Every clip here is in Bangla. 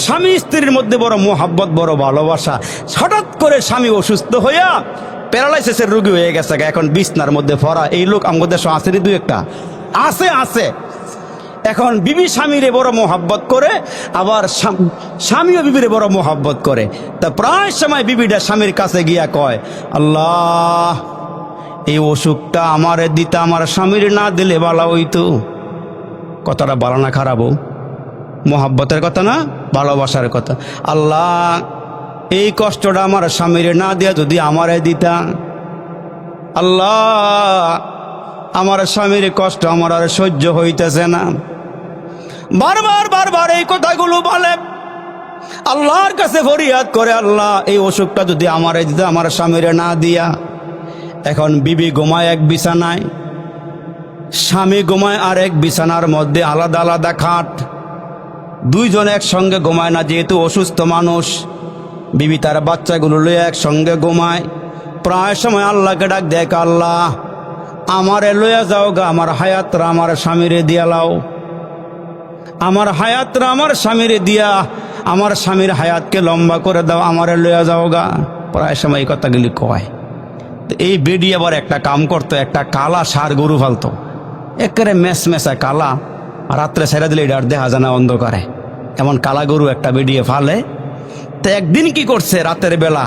স্বামী স্ত্রীর মধ্যে বড় মোহাব্বত, বড় ভালোবাসা। হঠাৎ করে স্বামী অসুস্থ হইয়া প্যারালাইসিসের রোগী হয়ে গেছে, এখন বিছনার মধ্যে পড়া। এই লোক আমাদের দেশে আছে দু একটা, আছে। এখন বিবি স্বামীরে বড় মোহাব্বত করে, আবার স্বামীও বিবিরে বড় মোহাব্বত করে। তা প্রায় সময় বিবিটা স্বামীর কাছে গিয়া কয়, আল্লাহ এই অসুখটা আমারে দিতে, আমার স্বামীর না দিলে ভালো হইতো। কথাটা ভালো না খারাপও? মোহাব্বতের কথা না, ভালোবাসার কথা। আল্লাহ এই কষ্টটা আমার স্বামীর না দিয়া যদি আমারে দিতা। আল্লাহ আমার স্বামীর কষ্ট আমার আর সহ্য হইতেছে না। বারবার এই কথাগুলো বলে, আল্লাহর কাছে ফরিয়াদ করে, আল্লাহ এই অসুখটা যদি আমারে দিতা, আমার স্বামীর না দিয়া। এখন বিবি ঘুমায় এক বিছানায়, স্বামী ঘুমায় আর এক বিছানার মধ্যে, আলাদা আলাদা খাট। দুইজন একসঙ্গে ঘুমায় না, যেহেতু অসুস্থ মানুষ। বিবি তার বাচ্চাগুলো লইয়া একসঙ্গে ঘুমায়। প্রায় সময় আল্লাহকে ডাক দেখ, আল্লাহ আমারে লইয়া যাও গা, আমার হায়াতরা আমার স্বামীরে দিয়া লাও, আমার হায়াতরা আমার স্বামীরে দিয়া আমার স্বামীর হায়াতকে লম্বা করে দাও, আমারে লইয়া যাও গা। প্রায় সময় এই কথাগুলি কয়। তো এই বেডি আবার একটা কাম করতো, একটা কালা ষাঁড় গরু ফালতো, একেবারে মেসা কালা। রাত্রে ছেড়ে দিলে এটা দেখা যায় না অন্ধকারে, এমন কালা গরু একটা বেডিয়ে ফালে। তো একদিন কি করছে, রাতের বেলা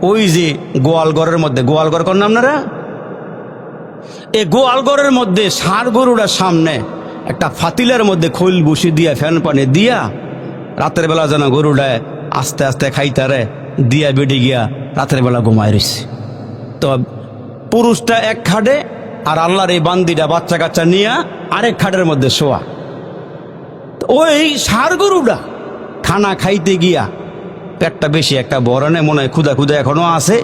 ওই যে গোয়ালঘরের মধ্যে, গোয়ালঘর করেন আপনারা, এই গোয়ালঘরের মধ্যে ষাঁড় গরুটার সামনে একটা ফাতিলের মধ্যে খৈল বসি দিয়া, ফ্যান পানি দিয়া, রাতের বেলা যেন গরুটায় আস্তে আস্তে খাইতারে দিয়া বেডি গিয়া রাতের বেলা ঘুমায় রয়েছে। তো পুরুষটা এক খাটে, আর আল্লাহর এই বান্দিটা বাচ্চা কাচ্চা নিয়ে আরেক খাটের মধ্যে শোয়া। ওই ষাঁড় গরুটা খানা খাইতে গিয়া পেটটা বেশি একটা বড় নেই, মনে হয় ক্ষুদা এখনো আছে।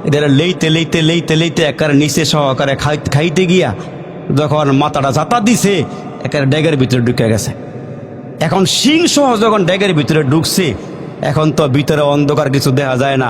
এদের লেইতে একেবারে নিচে সহকারে খাইতে গিয়া যখন মাথাটা জাতা দিছে, একেবারে ড্যাগের ভিতরে ঢুকে গেছে। এখন শিং সহ যখন ড্যাগের ভিতরে ঢুকছে, এখন তো ভিতরে অন্ধকার, কিছু দেখা যায় না।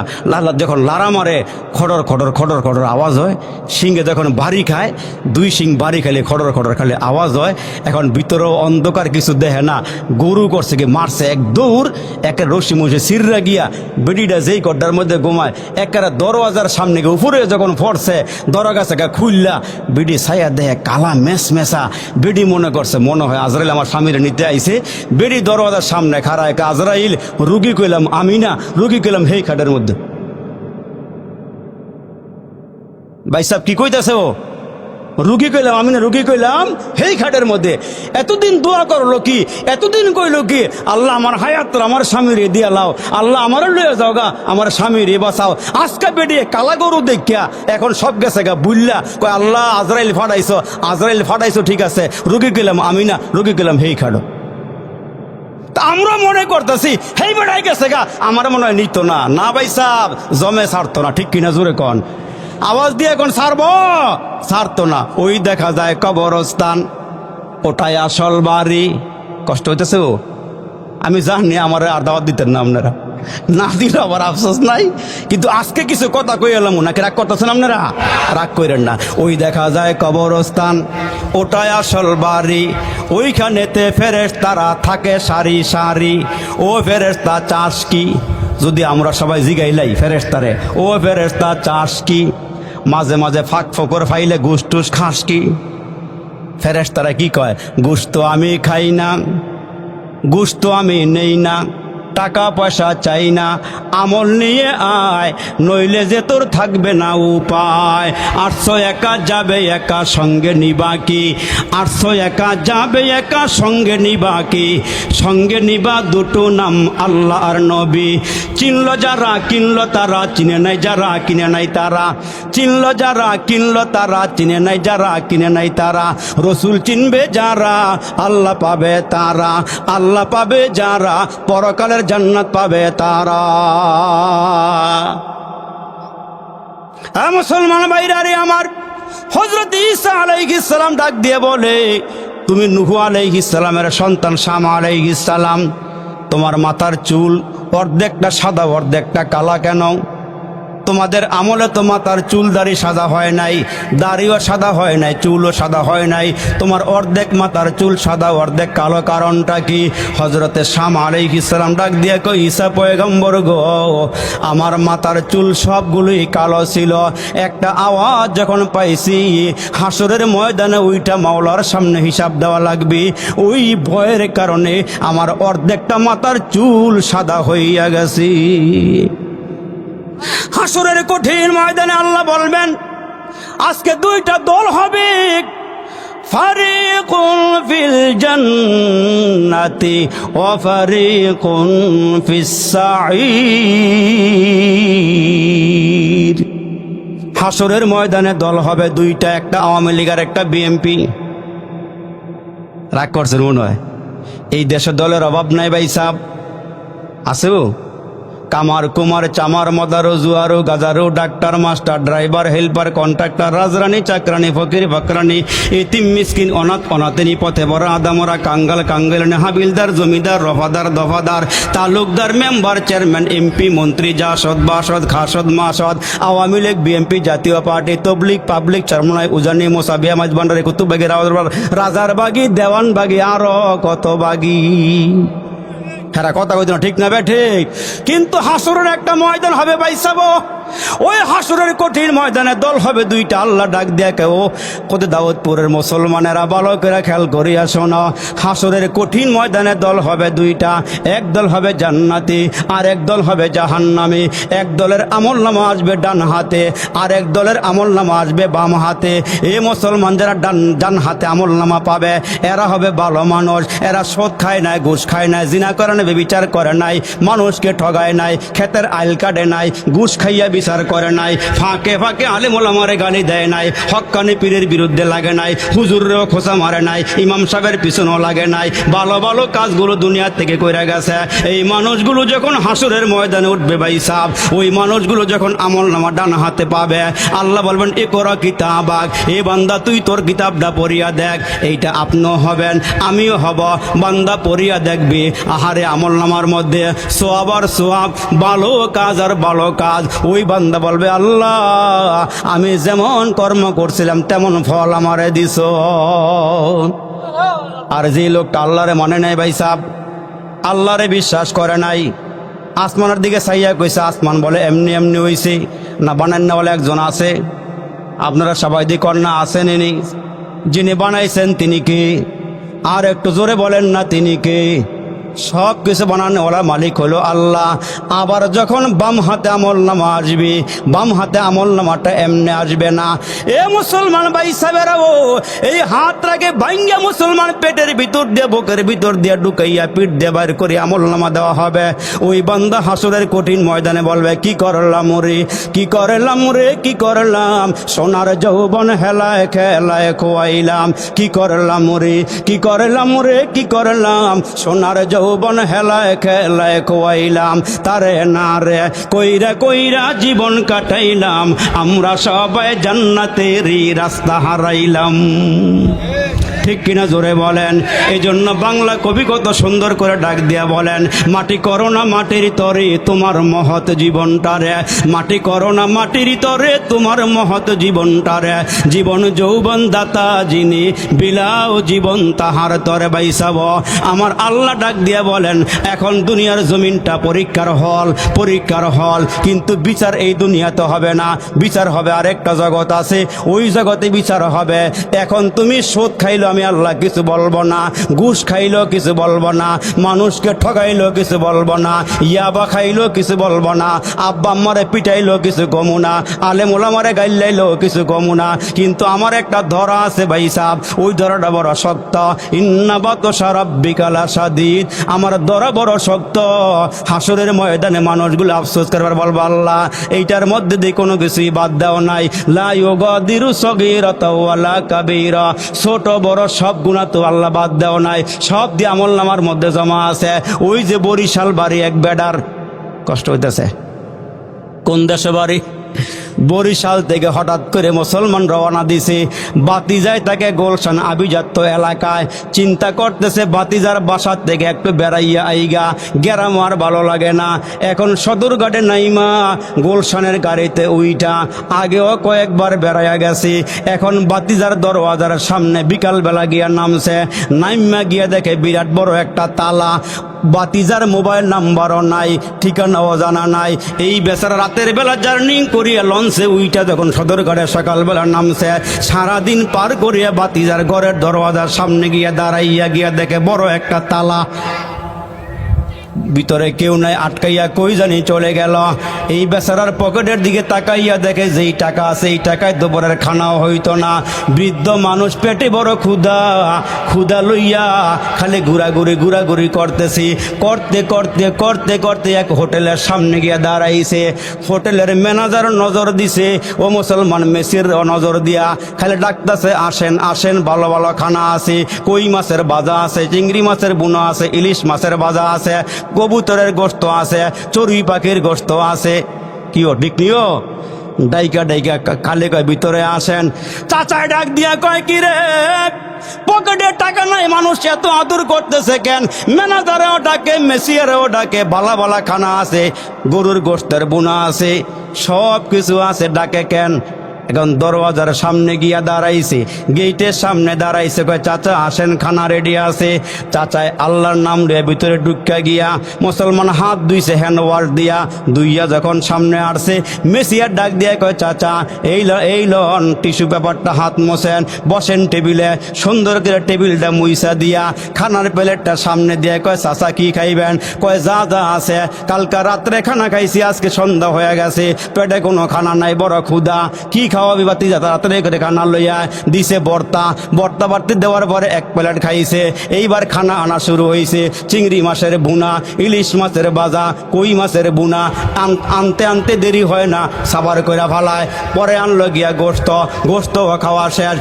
যখন লারা মারে, খড়র আওয়াজ হয়। শিংয়ে যখন বাড়ি খায়, দুই শিং বাড়ি খাইলে খড়র খালে আওয়াজ হয়। এখন ভিতরেও অন্ধকার, কিছু দেখে না। গরু করছে কি, মারছে এক দৌড়, একের রশি মুসে সিররা গিয়া বেডিটা যেই গড্ডার মধ্যে ঘুমায়, একেবারে দরওয়াজার সামনে গিয়ে উপরে যখন পড়ছে, দরগাছে খুললা বেডি ছায়া দেহে কালা মেসা। বেডি মনে করছে, মনে হয় আজরাইল আমার স্বামীর নিতে আইছে। বেডি দরওয়াজার সামনে খাড়ায়, আজরাইল রুগী কইলাম আমি না, রুগী কইলাম হেই খাটের মধ্যে। ভাই সাহেব কি কইতাছে ও? রুগী কইলাম আমি না, রুগী কইলাম হেই খাটের মধ্যে। এতদিন দোয়া করলো কি, এতদিন কইলো কি, আল্লাহ আমার হায়াত আমার স্বামীর দিয়া লাও, আল্লাহ আমার লইয়া যাও গা, আমার স্বামীর বাঁচাও। আজকে বেডিয়ে কালা গরু দেখিয়া এখন সব গেছে গা বুল্লা, কয় আল্লাহ আজরাইল ফাটাইছো ঠিক আছে। রুগী কইলাম আমি না, রুগী কইলাম হেই খাটো। তা আমরা মনে করতেছি হেই বেড়াই গেছে গা, আমার মনে হয় নিত না। না ভাই সাহেব, জমে ছাড়তো না, ঠিক কিনা জোরে কন? আওয়াজ দিয়ে এখন ছাড়তো না। ওই দেখা যায় কবরস্থান, ওটাই আসল বাড়ি। কষ্ট হইতেছে ও? আমি জানি আমার আর দাওয়াত দিতেন না আপনারা, না দিলে আবার আফসোস নাই। কিন্তু আজকে কিছু কথা কই এলাম, নাকি রাগ করতেছেন আপনারা? রাগ করেন না। ওই দেখা যায় কবরস্থান, ওটাই আসল বাড়ি। ওইখানেতে ফেরেশতারা থাকে সারি সারি। ও ফেরেশতা চাষ কি? যদি আমরা সবাই জিগাইলাই ফেরেশতারে, ও ফেরেশতা চাষ কি? মাঝে মাঝে ফাঁক ফোকর ফাইলে গুস টুস খাস কি? ফেরেশতারা কি কয়? গোশত আমি খাই না, গোশত আমি নেই না, টাকা পয়সা চাই না, আমল নিয়ে আয়, নইলে যে তোর থাকবে না উপায়। 800 একা যাবে একা সঙ্গে নিবা কি? 800 একা যাবে একা সঙ্গে নিবা কি? সঙ্গে নিবা দুটো নাম আল্লাহ আর নবী। চিনল যারা কিনলো তারা, চিনে নাই যারা কিনে নাই তারা। চিনল যারা কিনলো তারা, চিনে নাই যারা কিনে নাই তারা। রসুল চিনবে যারা, আল্লাহ পাবে তারা। আল্লাহ পাবে যারা, পরকালের জান্নাত পাবে তারা। মুসলমান ভাইরা রে আমার, হযরত ঈসা আলাইহিস সালাম ডাক দিয়ে বলে, তুমি নূহ আলাইহিস সালামের সন্তান শাম আলাইহিস সালাম, তোমার মাথার চুল অর্ধেকটা সাদা অর্ধেকটা কালা কেন? তোমাদের আমলে তো মাথার চুল দাড়ি সাদা হয় নাই, দাড়িও সাদা হয় নাই, চুলও সাদা হয় নাই, তোমার অর্ধেক মাথার চুল সাদা অর্ধেক কালো, কারণটা কি? হযরতে শাম আলাইহিস সালাম ডাক দিয়ে কই, ঈসা পয়গম্বর গো, আমার মাথার চুল সবগুলোই কালো ছিল, একটা আওয়াজ যখন পাইছি হাসরের ময়দানে ওইটা মাওলার সামনে হিসাব দেওয়া লাগবে, ওই ভয়ের কারণে আমার অর্ধেকটা মাথার চুল সাদা হইয়া গেছে। হাসরের কঠিন ময়দানে আল্লাহ বলবেন আজকে দুইটা দল হবে, ফারিকুন ফিল জান্নাতি ওয়া ফারিকুন ফিস সাঈর। হাসরের ময়দানে দল হবে দুইটা, একটা আওয়ামী লীগ আর একটা বিএনপি। রাগ করছেন মনে হয়? এই দেশে দলের অভাব নাই ভাই সাহেব, আছে? কামার কুমার চামার মদারো জুয়ারো গাজারো doctor master driver helper contractor রাজরানী চাকরানি ফকির ফকরানি ইতিম মিসকিন অনাথ অনাথিনী পথে বড় আদামরা কাঙ্গাল কাঙ্গালিনী হাবিলদার জমিদার রফাদার দফাদার তালুকদার মেম্বার চেয়ারম্যান এমপি মন্ত্রী জাসদ বাসদ খাসদ মাসদ আওয়ামী লীগ বিএনপি জাতীয় পার্টি তবলিগ পাবলিক চরমনাই উজানি মোসাবিয়া মাঝবান্ডারি কুতুববাগী রাজার বাগি দেওয়ান বাগি আরো কত বাগি। হ্যাঁ, কথা কইতো ঠিক না বে ঠিক? কিন্তু হাসরের একটা ময়দান হবে ভাই সাহেব, ওই হাসরের কঠিন ময়দানে দল হবে দুইটা। আল্লাহ ডাক দিয়ে কেউ কত দাউদপুরের মুসলমানেরা ভালো করে খেয়াল করিয়া শোনো, হাসরের কঠিন ময়দানে দল হবে দুইটা, এক দল হবে জান্নাতি আর এক দল হবে জাহান্নামী। এক দলের আমলনামা আসবে ডান হাতে আর এক দলের আমলনামা আসবে বাম হাতে। এই মুসলমান যারা ডান হাতে আমলনামা পাবে এরা হবে ভালো মানুষ, এরা সুদ খায় নাই, ঘুষ খায় নাই, জিনা করে নাই, বিচার করে নাই, মানুষকে ঠগায় নাই, ক্ষেতের আইল কাটে নাই, ঘুষ খাইয়া বিচার করে নাই, ফাঁকে ফাঁকে আলেম ওলামারে গালি দেয় নাই, হক্কানি পীরের বিরুদ্ধে লাগে নাই, হুজুরেও খোঁচা মারে নাই, ইমাম সাহেবের পিছনেও লাগে নাই, ভালো ভালো কাজগুলো দুনিয়া থেকে কইরা গেছে। এই মানুষগুলো যখন হাসরের ময়দানে উঠবে ভাই সাহেব, ওই মানুষগুলো যখন আমলনামা ডান হাতে পাবে, আল্লাহ বলবেন ইকরা কিতাবাক, এ বান্দা তুই তোর কিতাবটা পড়িয়া দেখ। এইটা আপনিও হবেন আমিও হব, বান্দা পড়িয়া দেখবি, আহারে আমলনামার মধ্যে সোয়াব আর সোয়াব, ভালো কাজ আর ভালো কাজ। ওই বান্দা বলবে আল্লাহ আমি যেমন কর্ম করছিলাম তেমন ফল আমারে দিছ। আর যে লোকটা আল্লাহরে মানে নাই ভাই সাহেব, আল্লাহরে বিশ্বাস করে নাই, আসমানের দিকে চাইয়া কইছে আসমান বলে এমনি এমনি হইছে না, বানান না বলে একজন আছে। আপনারা সবাই দিয়ে কন্যা আছেন, ইনি যিনি বানাইছেন তিনি কে? আর একটু জোরে বলেন না তিনি কে? সব কিছু বানানো ওরা মালিক হলো আল্লাহ। আবার যখন বাম হাতে আমলনামা আসবে, বাম হাতে আমলনামাটা এমনি আসবে না। এ মুসলমান ভাই সাহেবেরা, ও এই হাতটাকে ভাঙ্গা মুসলমান পেটের ভিতর দিয়ে বুকের ভিতর দিয়ে ঢুকাইয়া পিঠ দিয়ে বাইর করে আমলনামা দেওয়া হবে। ওই বান্দা হাসরের কঠিন ময়দানে বলবে কি করলাম রে, কি করলাম রে, কি করলাম, সোনার যৌবন হেলায় খেলায় খোয়াইলাম, কি করলাম রে, কি করলাম রে, কি করলাম, সোনার যৌবন হেলায় খেলায় খোয়াইলাম, তারে না রে কইরা কইরা জীবন কাটাইলাম, আমরা সবাই জান্নাতেরই রাস্তা হারাইলাম। ঠিক কিনা জোরে বলেন? এই জন্য বাংলা কবি কত সুন্দর করে ডাক দিয়া বলেন, মাটি করো না মাটির তরে তোমার মহৎ জীবনটারে, মাটি করো না মাটির তরে তোমার মহৎ জীবনটারে, জীবন যৌবন দাতা যিনি বিলাও জীবন তাহার তরে। বাইসাব আমার আল্লাহ ডাক দিয়া বলেন, এখন দুনিয়ার জমিনটা পরীক্ষার হল, পরীক্ষার হল, কিন্তু বিচার এই দুনিয়াতে হবে না, বিচার হবে আরেকটা জগৎ আছে, ওই জগতে বিচার হবে। এখন তুমি সুদ খাইলো আমি আল্লাহ কিছু বলবো না, ঘুষ খাইলো কিছু বলবো না, মানুষকে ঠগাইলো কিছু বলবো না, ইয়াবা খাইলো কিছু বলবো না, আব্বা আম্মারে পিটাইলো কিছু কমু না, আলেম ওলামারে গাইলাইলো কিছু কমু না। কিন্তু আমার একটা ধরা আছে ভাই সাহেব, ওই ধরাটা বড় শক্ত। ইন্না বাতশা রাব্বিকা লাশাদীদ, আমার ধরা বড় শক্ত। হাসরের ময়দানে মানুষগুলো আফসোস করবার বলবো আল্লাহ এইটার মধ্যে দিয়ে কোনো কিছুই বাদ দেওয়া নাই, লা ইউগাদিরু সগীরাতাও ওয়ালা কাবীরা, ছোট বড় সব গুনাহ তো আল্লাহ বাদ দেওয়া নাই, সব দিয়ে আমলনামার মধ্যে জমা আছে। ওই যে বরিশাল বাড়ি এক বেডার, কষ্ট হইতেছে, কোন দেশে বাড়ি? বরিশাল থেকে হঠাৎ করে মুসলমান রওনা দিছে, বাতিজায় তাকে গুলশান আভিজাত্য এলাকায়। চিন্তা করতেছে বাতিজার বাসার থেকে একটু বেড়াইয়া আইগা, গ্রাম আর ভালো লাগে না। এখন সদরঘাটে নাইমা গুলশানের গাড়িতে উইটা আগেও কয়েকবার বেড়াইয়া গেছি। এখন বাতিজার দরওয়াজার সামনে বিকালবেলা গিয়া নামছে, নাইমা গিয়া দেখে বিরাট বড় একটা তালা। বাতিজার মোবাইল নাম্বারও নাই, ঠিকানাও জানা নাই। এই বেচারা রাতের বেলা জার্নি করিয়া লঞ্চে উইটা যখন সদরঘাটে সকালবেলা নামছে, সারাদিন পার করিয়া বাতিজার ঘরের দরওয়াজার সামনে গিয়া দাঁড়াইয়া গিয়া দেখে বড় একটা তালা, ভিতরে কেউ নাই, আটকাইয়া কই জানি চলে গেল। এই বেচারার পকেটের দিকে তাকাইয়া দেখে যেই টাকা আছে এই টাকায় দুপুরের খানাও হইতো না। বৃদ্ধ মানুষ, পেটে বড় ক্ষুধা, ক্ষুধা লইয়া খালি ঘুরাঘুরি করতেছি। করতে করতে করতে করতে এক হোটেলের সামনে গিয়া দাঁড়াইছে। হোটেলের ম্যানেজার নজর দিছে, ও মুসলমান মেসির নজর দিয়া খালি ডাকতেছে, আসেন আসেন, ভালো ভালো খানা আছে, কই মাছের ভাজা আছে, চিংড়ি মাছের বুনা আছে, ইলিশ মাছের ভাজা আছে, কবুতরের গোশত আছে, চড়ুই পাখির গোশত আছে। কি ও ঠিক নিও? ডাইকা ডাইকা খালি কয় ভিতরে আসেন। চাচায় ডাক দিয়া কয়, কি রে পকেটে টাকা নাই, মানুষ এত আদর করতেছে কেন? ম্যানেজারেও ডাকে, মেসিয়ারেও ডাকে, বালা বালা খানা আছে, গরুর গোশতের বুনা আছে, সব কিছু আছে, ডাকে কেন? এখন দরওয়াজার সামনে গিয়া দাঁড়াইছে, গেটের সামনে দাঁড়াইছে, কয় চাচা আসেন, খানা রেডি আছে। চাচায় আল্লাহর নাম দিয়ে ভিতরে ঢুকা গিয়া মুসলমান হাত ধুইছে হ্যান্ড ওয়াশ দিয়া, ধুইয়া যখন সামনে আসছে, মেসিয়ার ডাক দিয়া কয়, চাচা এই লন টিস্যু পেপারটা হাত মোছেন, বসেন টেবিলে। সুন্দর করে টেবিলটা মুইসা দিয়া খানার প্লেটটা সামনে দিয়ে কয়, চাচা কি খাইবেন? কয় যা যা আছে, কালকা রাত্রে খানা খাইছি, আজকে সন্ধ্যা হয়ে গেছে, পেটে কোনো খানা নাই, বড় ক্ষুধা, কি খাওয়াবি? বাতি যা তাড়াতাড়ি করে খানা লইয়া দিছে ভর্তা বাড়তে দেওয়ার পরে এক প্লেট খাইছে। এইবার খানা আনা শুরু হয়েছে, চিংড়ি মাছের বুনা, ইলিশ মাছের ভাজা, কই মাছের বুনা। আনতে আনতে দেরি হয় না, সাবার কইরা ফালায়। পরে আনলো গিয়া গোশত খাওয়া শেষ।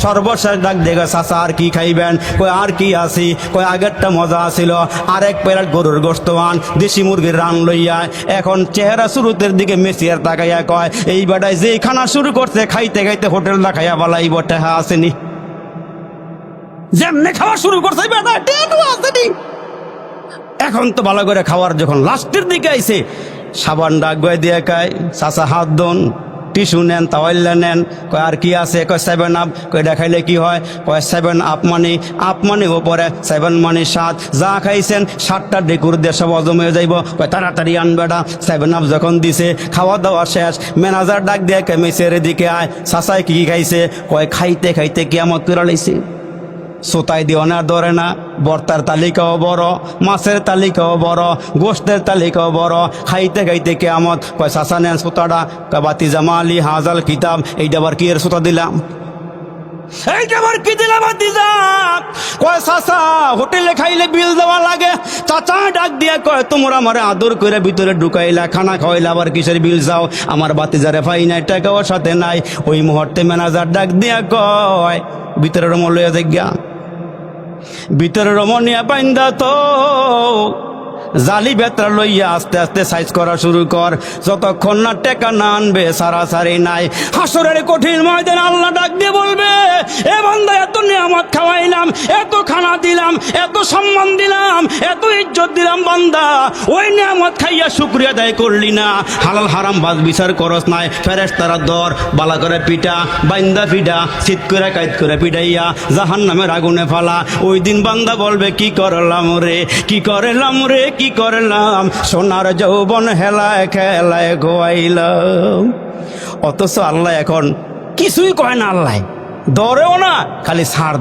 সর্বশেষ ডাক দেখে, চাচা আর কি খাইবেন? কই আর কি আছি? কই আগেরটা মজা আছিল, আর এক প্লেট গরুর গোশত আন, দেশি মুরগির রান লইয়া। এখন চেহারা শুরুতের দিকে মেসিয়ার তাকাইয়া কয়, এই বেটায় যে খানা শুরু করছে, খাইতে খাইতে হোটেল না খাইয়া বালাই বটেহা আসেনি, যেমনে খাওয়া শুরু করছে আসেনি। এখন তো ভালো করে খাওয়ার যখন লাস্টের দিকে আইছে, সাবান ডাক গয়ে দিয়ে কয়, চাচা হাত দোন, টিস্যু নেন, তাওয়াইল্লা নেন। কয় আর কি আছে? কয় 7 আপ। কয় দেখাইলে কি হয়? কয় 7 আপ মানে ওপরে, 7 মানে 7, যা খাইছেন 7টা ডেকুর দিয়ে সব হজম হয়ে যাইব। কয় তাড়াতাড়ি আনবেটা। 7 আপ যখন দিছে, খাওয়া দাওয়া শেষ, ম্যানেজার ডাক দিয়ে কয়, মেসের দিকে আয়, চাচাই কি খাইছে? কয় খাইতে খাইতে কিয়ামত করে লাইছে। সোতাই দিয়ে অনার ধরে না, বর্তার তালিকাও বড়, মাছের তালিকাও বড়, গোশতের তালিকাও বড়, খাইতে খাইতে কিয়ামত। কয় চাচা নেন সোতাটা। কয় বাতি জামালি হাজাল কিতাব, এইটা আবার কি এর সোতা দিলাম? এইটা আবার কি দিলাম বাতিজা? কয় চাচা হোটেলে খাইলে বিল দেওয়া লাগে। চাচা ডাক দিয়া কয়, তোমরা আমারে আদর করে ভিতরে ঢুকাইলা, খানা খাওয়াইলা, আবার কিসের বিল যাও? আমার বাতিজারে পাই নাই, টাকাও সাথে নাই। ওই মুহূর্তে ম্যানেজার ডাক দিয়া কয়, ভিতরে রমন লইয়া যাইগা, ভিতরে রমনিয়া বাইন্দা তো জালি বেতরা লইয়া আস্তে আস্তে সাইজ করা শুরু কর, যতক্ষণ না টেকা না আনবে সারাসারি নাই। হাসরের কঠিন ময়দানে আল্লাহ ডাক দিয়ে বলবে, এ বান্দা এত নিয়ামত খাওয়াইলাম, এত খানা দিলাম, এত সম্মান দিলাম, এত ইজ্জত দিলাম, বান্দা ওই নিয়ামত খাইয়া শুকরিয়া আদায় করলি না, হালাল হারাম বাজ বিচার করস নাই। ফেরেশতারা দর বালা করে পিটা, বাইন্দা পিটা, শীত করে কাইত করে পিটাইয়া জাহান্নামের আগুনে ফালা। ওই দিন বান্দা বলবে, কি করলাম রে, কি করলাম রে, কি করলাম, সোনার যৌবন হেলায় খেলায় গোয়াইলাম। অথচ আল্লাহ এখন কিছুই কয় না, আল্লাহ দরেও না, খালি ছাড়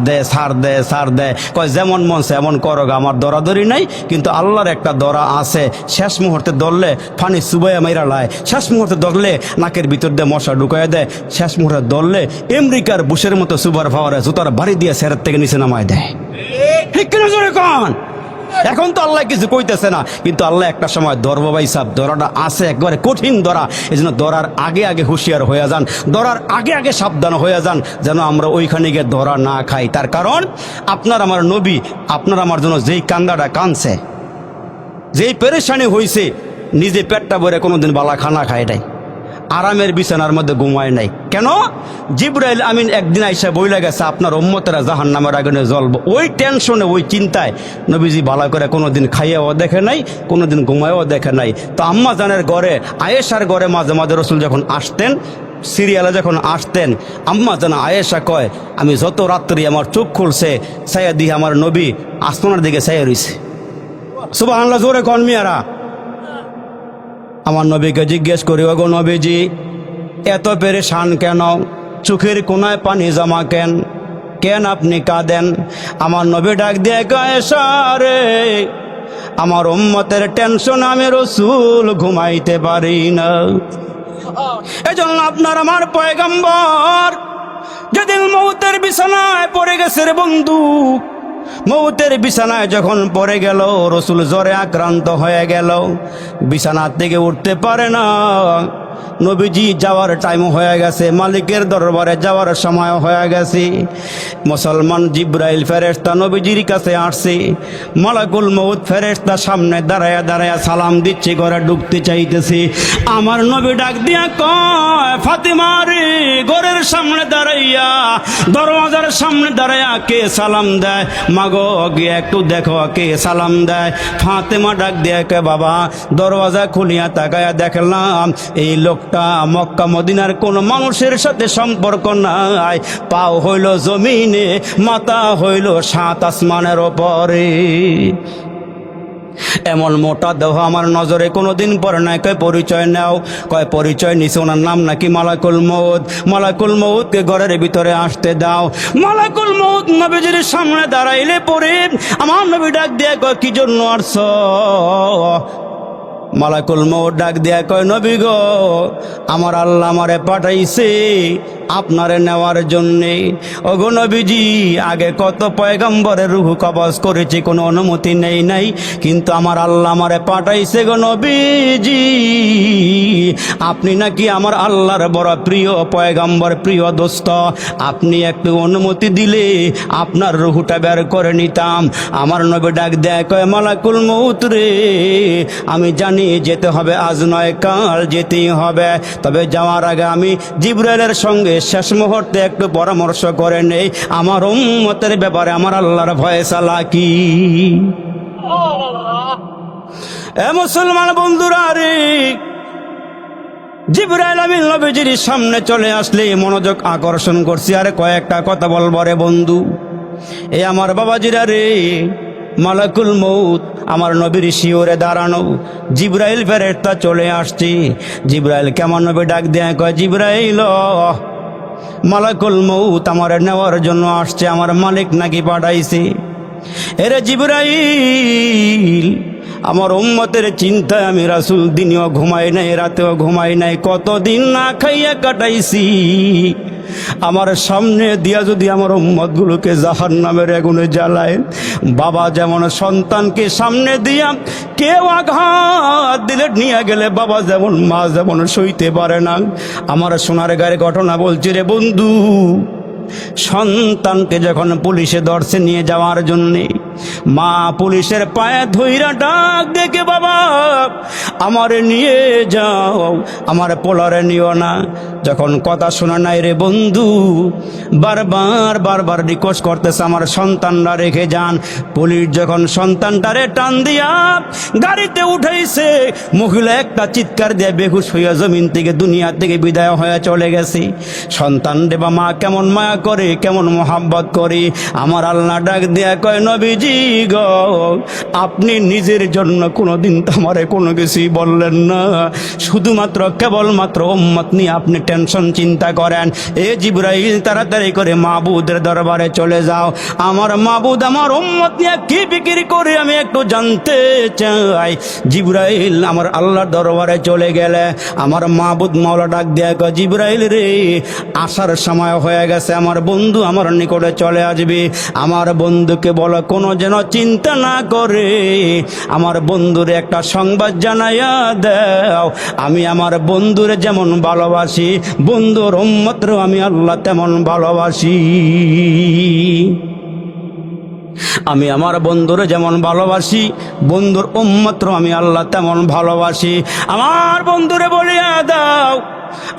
দে। কয় যেমন মন এমন করো, আমার দরাদরি নাই। কিন্তু আল্লাহর একটা দরা আছে, শেষ মুহূর্তে ধরলে ফানি চুবাইয়া মাইরা লায়, শেষ মুহূর্তে ধরলে নাকের ভিতর দিয়ে মশা ঢুকাইয়া দেয়, শেষ মুহূর্তে ধরলে আমেরিকার বুশের মতো সুপার পাওয়ারে জুতার বাড়ি দিয়ে সেরের থেকে নিচে নামায় দেয়। ঠিক কিনা জোরে কন? এখন তো আল্লাহ কিছু কইতেছে না, কিন্তু আল্লাহ একটা সময় ধরবো ভাই সাহেব, ধরাটা আছে একবারে কঠিন ধরা। এই জন্য ধরার আগে আগে হুঁশিয়ার হয়ে যান, ধরার আগে আগে সাবধান হয়ে যান, যেন আমরা ওইখানে গিয়ে ধরা না খাই। তার কারণ আপনার আমার নবী আপনার আমার জন্য যেই কান্দাটা কানছে, যেই পেরেশানি হয়েছে, নিজে পেটটা ভরে কোনোদিন বালা খানা খায় নাই। আরামের বিছানার মধ্যে ঘুমায় নাই। কেন? জিবরাইল আমিন একদিন আইসা বইলা গেছে আপনার উম্মতেরা জাহান্নামের আগুনে জ্বলবে। ওই টেনশনে, ওই চিন্তায় নবীজি ভালো করে কোনোদিন খাইয়াও দেখে নাই, কোনোদিন ঘুমায়ও দেখে নাই। তো আম্মা জানের ঘরে, আয়েশার ঘরে মাঝে মাঝে রসুল যখন আসতেন, সিরিয়ালে যখন আসতেন, আম্মা জানা আয়েশা কয় আমি যত রাত্রি আমার চোখ খুলছে ছায়া দিয়ে আমার নবী আসমানের দিকে ছায়া রইছে। সুবহানাল্লাহ, জোরে কোন মিয়ারা। আমার নবীকে জিজ্ঞেস করি, ওগো নবীজি এত পেরেশান কেন? চোখের কোনায় পানি জমা কেন? কেন আপনি কাঁদেন? আমার নবী ডাক দিয়ে কয়, আয়েশা রে, আমার উম্মতের টেনশন আমি রাসূল ঘুমাইতে পারি না। এজন্য আপনার আমার পয়গম্বর যেদিন মৌতের বিছানায় পড়ে গেছে রে বন্ধু, মৌতের বিছানায় যখন পড়ে গেল, রসুল জ্বরে আক্রান্ত হয়ে গেল, বিছানা থেকে উঠতে পারে না। নবীজি যাওয়ার টাইম হয়ে গেছে, মালিকের দরবারে যাওয়ার সময় হয়ে গেছে। মুসলমান জিব্রাইল ফেরেশতা নবীজির কাছে আসছে। মালাকুল মউত ফেরেশতা সামনে দাঁড়ায়া দাঁড়ায়া সালাম দিচ্ছে, ঘরে ঢুকতে চাইতেছে। আমার নবী ডাক দিয়া কয়, ফাতিমা রে, ঘরের সামনে দাঁড়াইয়া, দরওয়াজার সামনে দাঁড়াইয়া কে সালাম দেয়? মাগো গিয়ে একটু দেখো কে সালাম দেয়। ফাতেমা ডাক দিয়া কে, বাবা দরওয়াজা খুলিয়া তাকায়া দেখলাম এই লোকটা মক্কা মদিনার কোন মানুষের সাথে সম্পর্ক নাই, পাও হইল জমিনে, মাথা হইল 7 আসমানের ওপরে। এমন মোটা দেহ আমার নজরে কোনোদিন পরে নাই। কয় পরিচয় নাও। কয় পরিচয় নিছে, ওনার নাম নাকি মালাকুল মউত। মালাকুল মউতকে ঘরের ভিতরে আসতে দাও। মালাকুল মউত নবীজির সামনে দাঁড়াইলে পরে আমার নবী ডাক দিয়ে কয়, কি জন্য আসছ? মালাকুল মউত ডাক দিয়া কয়, নবী গো, আমার আল্লাহ আমারে পাঠাইছে আপনারে নেওয়ার জন্যে। ওগো নবীজি, আগে কত পয়গম্বরের রূহ কবজ করেছি, কোনো অনুমতি নেই নাই, কিন্তু আমার আল্লাহ আমারে পাঠাইছে গো নবীজি। আপনি নাকি আমার আল্লাহর বড় প্রিয় পয়গম্বর, প্রিয় দোস্ত, আপনি একটু অনুমতি দিলে আপনার রূহটা বের করে নিতাম। আমার নবী ডাক দেয় কয়, মালাকুল মউত রে, আমি জানি যেতে হবে, আজ নয় কাল যেতেই হবে, তবে যাওয়ার আগে আমি জিবরাইলের সঙ্গে শেষ মুহূর্তে একটু পরামর্শ করে নেই, আমার উম্মতের ব্যাপারে আমার আল্লাহর ফয়সালা কি। এ মুসলমান বন্ধুরা রে, জিবরাইল আমিন নবীজির সামনে চলে আসলে মনোযোগ আকর্ষণ করছি। আরে কয়েকটা কথা বলবো রে বন্ধু। এ আমার বাবাজিরা রে, মালাকুল মউত আমার নবীর শিওরে দাঁড়ানো, জিবরাইল ফেরেশতা চলে আসছে। জিবরাইল কেমন নবী ডাক দেয় কয়, জিবরাইল, মালাকুল মউত আমার নেওয়ার জন্য আসছে, আমার মালিক নাকি পাঠাইছে। এরে জিবরাইল, আমার উম্মতের চিন্তায় আমি রাসূল দিনেও ঘুমাই নাই, রাতেও ঘুমাই নাই, কতদিন না খাইয়া কাটাইছি। আমার সামনে দিয়া যদি আমার উম্মতগুলোকে জাহান্নামের আগুনে জ্বালায়, বাবা যেমন সন্তানকে সামনে দিয়া কেউ আঘাত দিলে নিয়ে গেলে বাবা যেমন, মা যেমন সইতে পারে না, আমার সোনার গায়ের ঘটনা বলছি রে বন্ধু। সন্তানকে যখন পুলিশে ধরছে নিয়ে যাওয়ার জন্যে, মা পুলিশের পায়ে ধইরা ডাক দেখে, বাবা আমারে নিয়ে যাও, আমার পোলারে নিও না। যখন কথা শোনা নাই রে বন্ধু, বারবার বারবার রিকোয়েস্ট করতেছে, আমার সন্তানরা রেখে যান। পুলিশ যখন সন্তানটারে টান দিয়া গাড়িতে উঠাইছে, মহিলা একটা চিৎকার দিয়ে বেহুশ হইয়া জমিন থেকে, দুনিয়া থেকে বিদায় হয়ে চলে গেছে। সন্তান রে বা মা কেমন মায়া করে, কেমন মোহাব্বত করে। আমার আল্লাহ ডাক দিয়া কয়, নবীজি গো, আপনি নিজের জন্য কোনোদিন তো আমারে কোনো কিছুই বললেন না, শুধুমাত্র কেবলমাত্র উম্মত নিয়ে আপনি টেনশন চিন্তা করেন। এ জিবরাইল, তাড়াতাড়ি করে মাবুদের দরবারে চলে যাও। আমার মাবুদ আমার উম্মত নিয়ে কি বিক্রি করে আমি একটু জানতে চাই। জিবরাইল আমার আল্লাহর দরবারে চলে গেলে আমার মাবুদ মাওলা ডাক দেয়া কয়, জিবরাইল রে, আসার সময় হয়ে গেছে, আমার বন্ধু আমার নিকটে চলে আসবে। আমার বন্ধুকে বলো কোনো যেন চিন্তা না করে, আমার বন্ধুরে একটা সংবাদ জানাইয়া দাও, আমি আমার বন্ধুরে যেমন ভালোবাসি, বন্ধুর উম্মতরে আমি আল্লাহ তেমন ভালোবাসি। আমি আমার বন্ধুরে যেমন ভালোবাসি, বন্ধুর উম্মতরে আমি আল্লাহ তেমন ভালোবাসি। আমার বন্ধুরে বলিয়া দাও,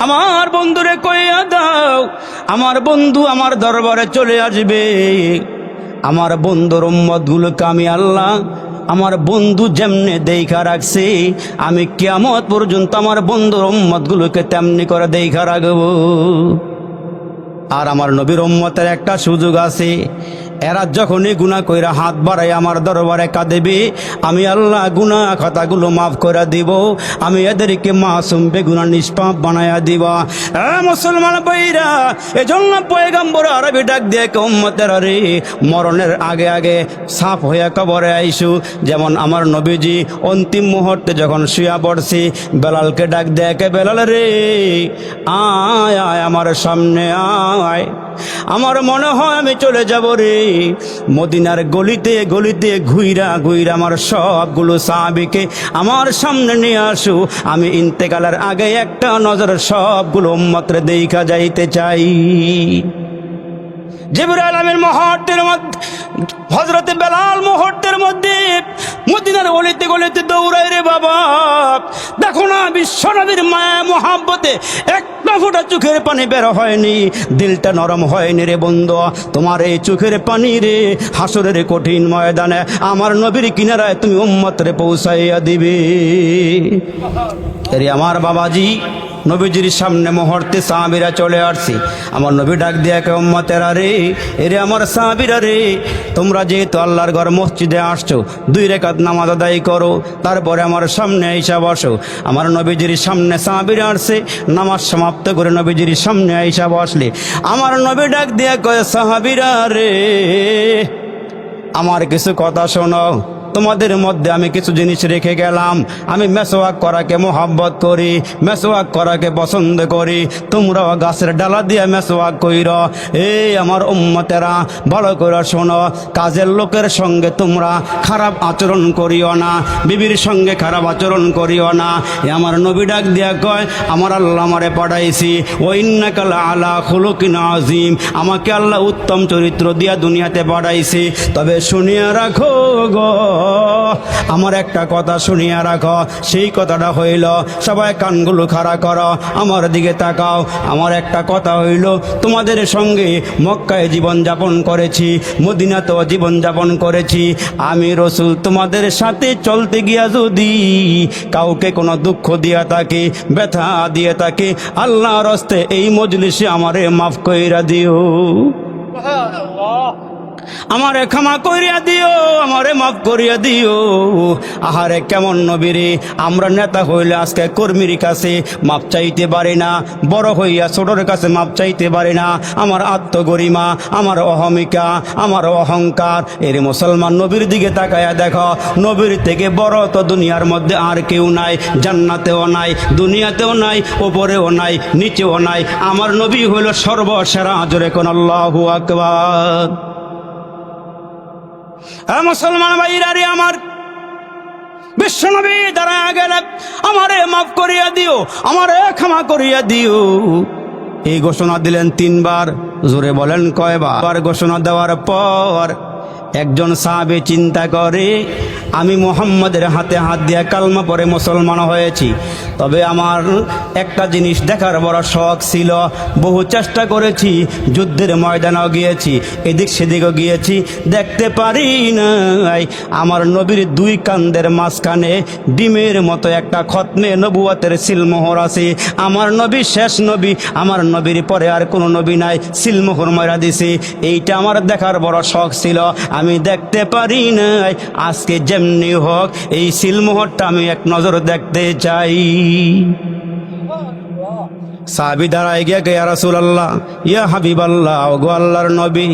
আমার বন্ধুরে কইয়া দাও, আমার বন্ধু আমার দরবারে চলে আসবে। আমার বন্ধুর উম্মতগুলোকে আমি আল্লাহ আমার বন্ধু যেমনে দেখা রাখছি, আমি কিয়ামত পর্যন্ত আমার বন্ধুর উম্মতগুলোকে তেমনি করে দেখা রাখবো। আর আমার নবীর উম্মতের একটা সুযোগ আছে, এরা যখনই গুনাহ কইরা হাত বাড়াই আমার দরবারে কাঁদেবে, আমি আল্লাহ গুনাহ খাতাগুলো মাফ করে দিব, আমি এদেরকে মাসুম বেগুনাহ নিষ্পাপ বানায়া দিব। মুসলমান ভাইরা, এজন্য পয়গম্বর আরবি ডাক দিয়ে উম্মতের রে, মরণের আগে আগে সাফ হইয়া কবরে আইসু। যেমন আমার নবীজি অন্তিম মুহূর্তে যখন শুয়া পড়ছি, বেলালকে ডাক দিয়ে, বেলাল রে আয় আয় আমার সামনে আয়, আমার মনে হয় আমি চলে যাব রে। মদিনার গলিতে গলিতে ঘুইরা ঘুইরা আমার সবগুলো সাহাবীকে আমার সামনে নিয়ে আসু, আমি ইন্তেকালের আগে একটা নজর সবগুলো উম্মতরে দেখা যাইতে চাই। জিবরাইল আমিন মুহূর্তের মধ্যে, হযরতে বেলাল মুহূর্তের মধ্যে মদিনার গলিতে গলিতে দৌড়ায় রে বাবা। দেখো না বিশ্বনবীর মায়া মোহাব্বতে একটা ফোঁটা চোখের পানি বের হয়নি, দিলটা নরম হয়নি রে বন্ধু। তোমার এই চোখের পানি রে হাসরের কঠিন ময়দানে আমার নবীর কিনারায় তুমি উম্মতরে পৌঁছাইয়া দিবে। এরে আমার বাবাজি, নবীজির সামনে মুহূর্তে সাহাবীরা চলে আসছে। আমার নবী ডাক দিয়ে কে উম্মতেরা রে, এরে আমার সাহাবীরা রে, তোমরা যেহেতু আল্লাহর ঘর মসজিদে আসছো, 2 রাকাত নামাজ আদায় করো, তারপরে আমার সামনে আইসা বসো। আমার নবীজির সামনে সাহাবীরা আসছে, নামাজ সমাপ্ত করে নবীজির সামনে আইসা বসলে আমার নবী ডাক দিয়ে কয়, সাহাবীরা রে আমার কিছু কথা শোনো। তোমাদের মধ্যে আমি কিছু জিনিস রেখে গেলাম। আমি মেসওয়াক করাকে মোহাব্বত করি, মেসওয়াক করাকে পছন্দ করি। তোমরাও গাছের ডালা দিয়ে মেসওয়াক কইর। এই আমার উম্মতেরা ভালো করে শোনো, কাজের লোকের সঙ্গে তোমরা খারাপ আচরণ করিও না, বিবির সঙ্গে খারাপ আচরণ করিও না। আমার নবী ডাক দিয়া কয়, আমার আল্লাহ আমারে পাঠাইছি, ও ইন্নাকা আলা খুলুকিন আযীম, আমাকে আল্লাহ উত্তম চরিত্র দিয়া দুনিয়াতে পাঠাইছি। তবে শুনিয়া রাখো গো, আমার একটা কথা শুনিয়া রাখো। সেই কথাটা হইল, সবাই কানগুলো খাড়া করো, আমার দিকে তাকাও। আমার একটা কথা হইল, তোমাদের সঙ্গে মক্কায় জীবন যাপন করেছি, মদিনাতেও জীবন যাপন করেছি। আমি রাসূল তোমাদের সাথে চলতে গিয়া যদি কাউকে কোনো দুঃখ দিয়া থাকে, ব্যথা দিয়ে থাকে, আল্লাহর হস্তে এই মজলিসে আমারে মাফ কইরা দিও, আমারে ক্ষমা করিয়া দিও, আমারে মাফ করিয়া দিও। আহারে কেমন নবীরে, আমরা নেতা হইলে আজকে কর্মীর কাছে মাপ চাইতে পারি না, বড় হইয়া ছোটর কাছে মাপ চাইতে পারি না। আমার আত্মগরিমা, আমার অহমিকা, আমার অহংকার। এর মুসলমান নবীর দিকে তাকায়া দেখো, নবীর থেকে বড় তো দুনিয়ার মধ্যে আর কেউ নাই, জান্নাতেও নাই, দুনিয়াতেও নাই, ওপরেও নাই, নিচেও নাই। আমার নবী হইল সর্বসেরা। জোরে কোন আল্লাহু আকবার। মুসলমান ভাইরা রে, আমার বিশ্বনবী দাঁড়ায় গেলে, আমারে মাফ করিয়া দিও, আমারে ক্ষমা করিয়া দিও। এই ঘোষণা দিলেন 3 বার। জোরে বলেন কয়বার? ঘোষণা দেওয়ার পর একজন সাহাবী চিন্তা করে, আমি মুহাম্মাদের হাতে হাত দিয়ে কালমা পড়ে মুসলমান হয়েছি, তবে আমার একটা জিনিস দেখার বড় শখ ছিল। বহু চেষ্টা করেছি, যুদ্ধের ময়দানেও গিয়েছি, এদিক সেদিকও গিয়েছি, দেখতে পারি নাই আমার নবীর 2 কান্দের মাঝখানে ডিমের মতো একটা খতমে নবুয়তের সিলমোহর আছে। আমার নবী শেষ নবী, আমার নবীর পরে আর কোনো নবী নাই, সিলমোহর মারা দিছে। এইটা আমার দেখার বড় শখ ছিল, আমি দেখতে পারি নাই। আজকে যেমনি হোক এই সিলমোহরটা আমি এক নজর দেখতে চাই। সাহাবী দাঁড়ায় গিয়া ইয়া রাসূলুল্লাহ, ইয়া হাবিবাল্লাহ, ওগো আল্লাহর নবী,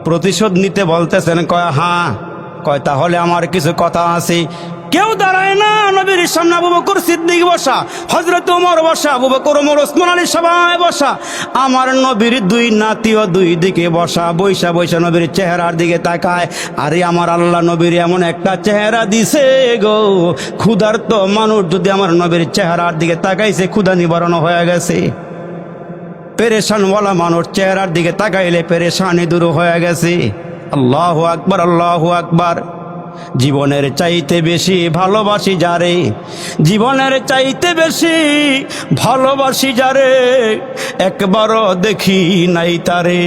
প্রতিশোধ নিতে বলতেছেন? কয় হ্যাঁ। কয় তাহলে আমার কিছু কথা আছে। কেউ দাঁড়ায় না নবীর সামনে। আবু বকর সিদ্দিক বসা, হযরত ওমর বসা, আবু বকর, ওমর, ওসমান আলী সবাই বসা। আমার নবীর 2 নাতিও 2 দিকে বসা, বৈশা বৈশা নবীর চেহারার দিকে তাকায়। আরে আমার আল্লাহ নবীর এমন একটা চেহারা দিছে গো, ক্ষুধার্ত মানুষ যদি আমার নবীর চেহারার দিকে তাকাইছে, ক্ষুধা নিবারণ হয়ে গেছে। পেরেশানওয়ালা মানুষ চেহারার দিকে তাকাইলে পেরেশানি দূর হয়ে গেছে। আল্লাহু আকবার, আল্লাহু আকবার। জীবনের চাইতে বেশি ভালোবাসি যারে, জীবনের চাইতে বেশি ভালোবাসি যারে, একবারও দেখি নাই তারে।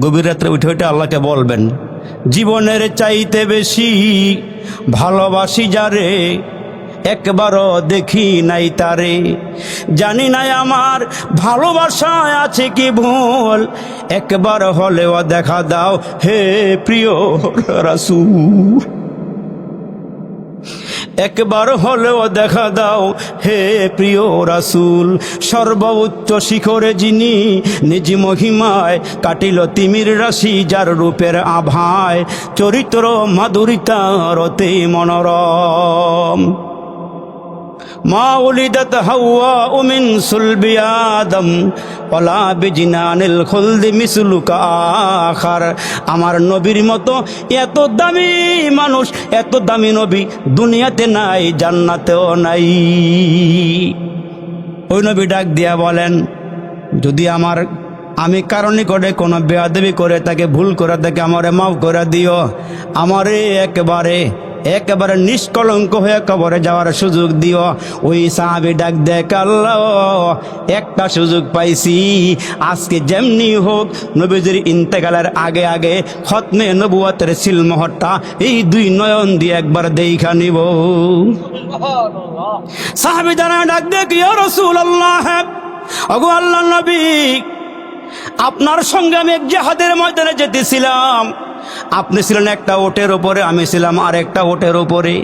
গভীর রাত্রে উঠে উঠে আল্লাহকে বলবেন, জীবনের চাইতে বেশি ভালোবাসি যারে, একবারও দেখি নাই তারে। জানি নাই আমার ভালোবাসায় আছে কি ভুল, একবার হলেও দেখা দাও হে প্রিয় রাসূল, একবার হলেও দেখা দাও হে প্রিয় রাসূল। সর্বোচ্চ শিখরে যিনি নিজ মহিমায় কাটিল তিমির রাশি, যার রূপের আভায় চরিত্র মাধুরিতার অতি মনোরম। মা উলিদাত হাওয়া মিন সুলবি আদম ওয়ালা বিজিনানিল খুলদি মিসলুকা আখার। আমার নবীর মতো এত দামি মানুষ, এত দামি নবী দুনিয়াতে নাই, জান্নাতেও নাই। ওই নবী ডাক দিয়া বলেন, যদি আমি কারো নিকটে কোনো বেয়াদবি করে তাকে ভুল করে তাকে আমারে মাফ করে দিও, আমারে একেবারে নিষ্কলঙ্ক হয়ে কবরে যাওয়ার সুযোগ দিও। ওই সাহাবী ডাক দেখ, আল্লাহ একটা সুযোগ পাইছি, আজকে যেমনি হোক নবীজির ইন্তেকালের আগে আগে খতমে নবুয়তের সিলমোহরটা এই দুই নয়ন দিয়ে একবার দেখা নিব। সাহাবী জানা ডাক দেখ, ইয়া রাসূলুল্লাহ, ওগো আল্লাহর নবী, আপনার সঙ্গে আমি এক জিহাদের ময়দানে যেতেছিলাম। আপনি ছিলেন একটা ওটের উপরে, আমি ছিলাম আরেকটা ওটের উপরে।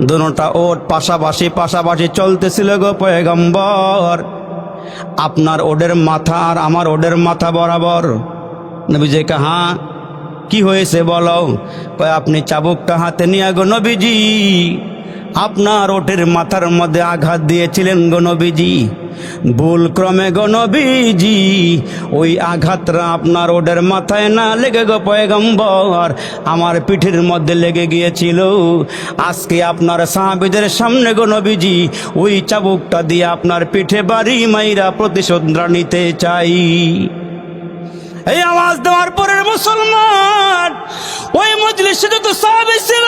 দুটোটা ওট পাশাপাশি চলতেছিল গো পয়গম্বর। আপনার ওটের মাথা আর আমার ওটের মাথা বরাবর। নবীজি কে, হ্যাঁ কি হয়েছে বলো? কয়, আপনি চাবুকটা হাতে নিয়ে গো নবীজি আপনার ওটের মাথার মধ্যে আঘাত দিয়েছিলেন গো নবীজি। ভুল ক্রমে গো নবীজি ওই আঘাতটা আপনার ওটের মাথায় না লেগে গো পয়গম্বর আমার পিঠের মধ্যে লেগে গিয়েছিল। আজকে আপনার সাহাবীদের সামনে গো নবীজি ওই চাবুকটা দিয়ে আপনার পিঠে বাড়ি মাইরা প্রতিশোধ নিতে চাই। এই আওয়াজ দেওয়ার পরের মুসলমান ওই মজলিসে যত সাহাবী ছিল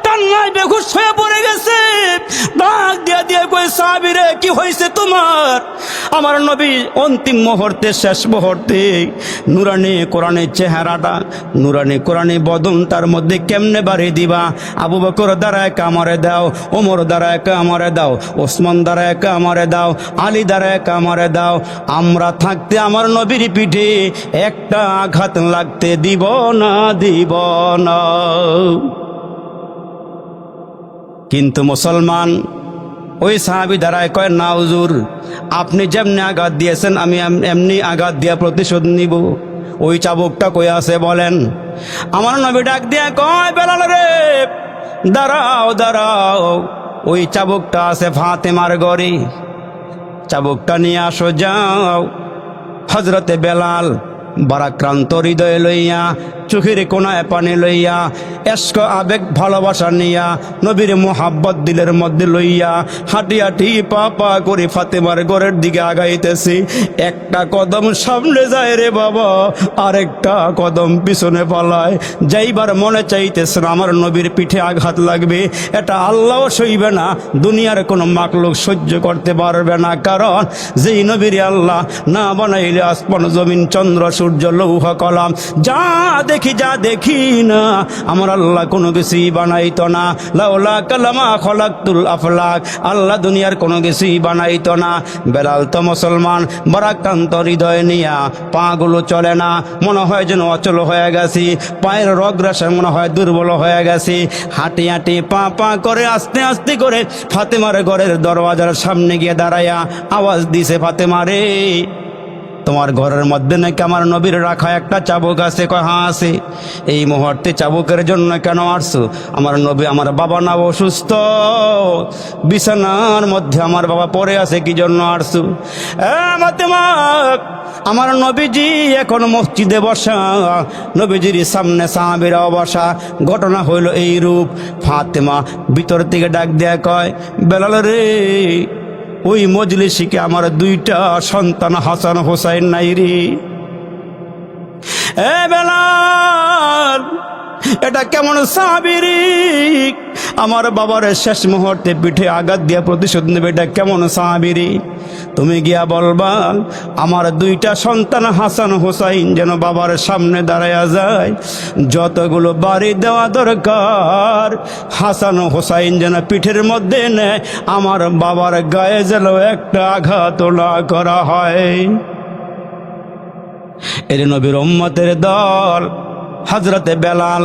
কান্নায় বেহুশ হয়ে পড়ে গেছে। ডাক দিয়া দিয়ে কই, সাহাবী রে কি হয়েছে তোমার? আমার নবী অন্তিম মুহূর্তে, শেষ মুহূর্তে নুরানি কোরআনের চেহারাটা, নুরানি কোরআনি বদন তার মধ্যে কেমনে বাড়ি দিবা? আবু বকর দাঁড়ায় কামারে দাও, ওমর দাঁড়ায় কামারে দাও, ওসমান দাঁড়ায় কামারে দাও, আলী দাঁড়ায় কামারে দাও। আমরা থাকতে আমার নবীর পিঠে একটা আঘাত লাগতে দিব না। কিন্তু মুসলমান ওই সাহাবী দাঁড়ায় কয়, না হুজুর, আপনি যেমনি আঘাত দিয়েছেন আমি এমনি আঘাত দিয়া প্রতিশোধ নিব। ওই চাবুকটা কই আছে বলেন? আমার নবী ডাক দিয়া কয়, বেলাল রে দাঁড়াও, ওই চাবুকটা আছে ফাতেমার ঘরে, চাবুকটা নিয়ে আসো যাও। হযরতে বেলাল বারাক্রান্ত হৃদয়ে লইয়া, চোখের কোনায় পানি লইয়া, এশক আবেগ ভালোবাসা নিয়া, নবীর মোহাব্বত দিলের মধ্যে লইয়া হাঁটি হাঁটি পা করে ফাতেমার ঘরের দিকে আগাইতেছি। একটা কদম সামনে যায় রে বাবা, আরেকটা কদম পিছনে পালায়। যাইবার মনে চাইতেছে আমার নবীর পিঠে আঘাত লাগবে, এটা আল্লাহও সইবে না, দুনিয়ার কোনো মাকলুক সহ্য করতে পারবে না। কারণ যেই নবীর আল্লাহ না বানাইলে আসমান জমিন চন্দ্র সূর্য লৌহ কলম যা দেখি না, আমার আল্লাহ কোনো কিছুই বানাইতো না। লাউলা কালামা খলাকতুল আফলাক, আল্লাহ দুনিয়ার কোনো কিছুই বানাইতো না। বেলাল তো মুসলমান বারাক্রান্ত হৃদয় নিয়া, পাগুলো চলে না, মনে হয় যেন অচল হয়ে গেছি, পায়ের রগরাশে মনে হয় দুর্বল হয়ে গেছি। হাঁটি হাঁটি পা করে আস্তে আস্তে করে ফাতেমার ঘরের দরওয়াজার সামনে গিয়ে দাঁড়ায়া আওয়াজ দিছে, ফাতেমা রে, তোমার ঘরের মধ্যে নাকি আমার নবীর রাখা একটা চাবুক আছে? কয়, হ্যাঁ আছে। এই মুহূর্তে চাবুকের জন্য কেন আসছো? আমার নবী, আমার বাবা না অসুস্থ, বিছানার মধ্যে আমার বাবা পড়ে আছে, কি জন্য আসছো? ফাতেমা, আমার নবীজি এখন মসজিদে বসা, নবীজির সামনে সাহাবীরাও বসা। ঘটনা হইল এই রূপ। ফাতেমা ভিতর থেকে ডাক দেয়া কয়, বেলাল রে, ওই মজলিসে কি আমার দুইটা সন্তান হাসান হোসাইন নাই রে? এ বেলাল, এটা কেমন সাহাবীরি, আমার বাবার শেষ মুহূর্তে পিঠে আঘাত দিয়ে প্রতিশোধ নেবে, এটা কেমন সাহাবীরি? তুমি গিয়া বলবা আমার দুইটা সন্তান হাসান হুসাইন যেন বাবার সামনে দাঁড়ায়া যায়, যতগুলো বাড়ি দেওয়া দরকার হাসান হুসাইন যেন পিঠের মধ্যে নেয়, আমার বাবার গায়ে যেন একটা আঘাত না করা হয়। এর নবীর উম্মতের দল হযরতে বেলাল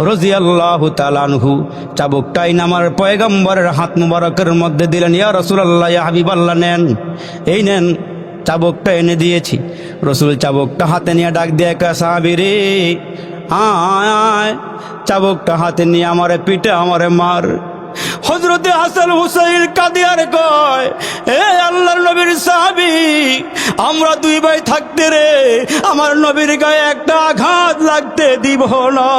রাদিয়াল্লাহু তাআলা আনহু চাবুকটাই নামার পয়গম্বরের হাত মুবারকের মধ্যে দিলেন। ইয়া রাসূলুল্লাহ, ইয়া হাবিবাল্লাহ, নেন, এই নেন, চাবুকটা এনে দিয়েছি। রসুল চাবুকটা হাতে নিয়ে ডাক দিয়ে কা সাহাবী রে, আয়, চাবুকটা হাতে নিয়ে আমারে পিঠে আমারে মার। হযরতে হাসান হুসাইন কাদিয়ার কয়, এ আল্লাহর নবীর সাহাবী, আমরা দুই ভাই থাকতে রে আমার নবীর গায়ে একটা আঘাত লাগতে দিব না,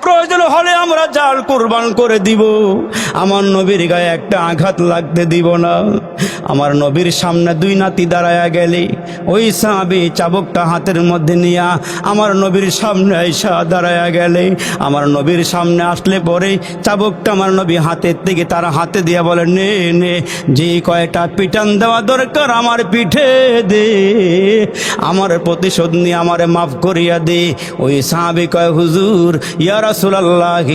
প্রয়োজন হলে আমরা জান কুরবান করে দিব, আমার নবীর গায়ে একটা আঘাত লাগতে দিব না। আমার নবীর সামনে দুই নাতি দাঁড়ায়া গেলে ওই সাহাবী চাবুকটা হাতের মধ্যে নিয়া আমার নবীর সামনে আইসা দাঁড়ায়া গেলে, আমার নবীর সামনে আসলে পরে চাবুকটা আমার নবী হাতের থেকে তারা হাতে দিয়া বলে, নে নে, যে কয়টা পিটান দেওয়া দরকার আমার পিঠে দে, আমার প্রতিশোধ নিয়ে আমারে মাফ করিয়া দে। ওই সাহাবী কয়, হুজুর, ইয়া রাসূলুল্লাহ,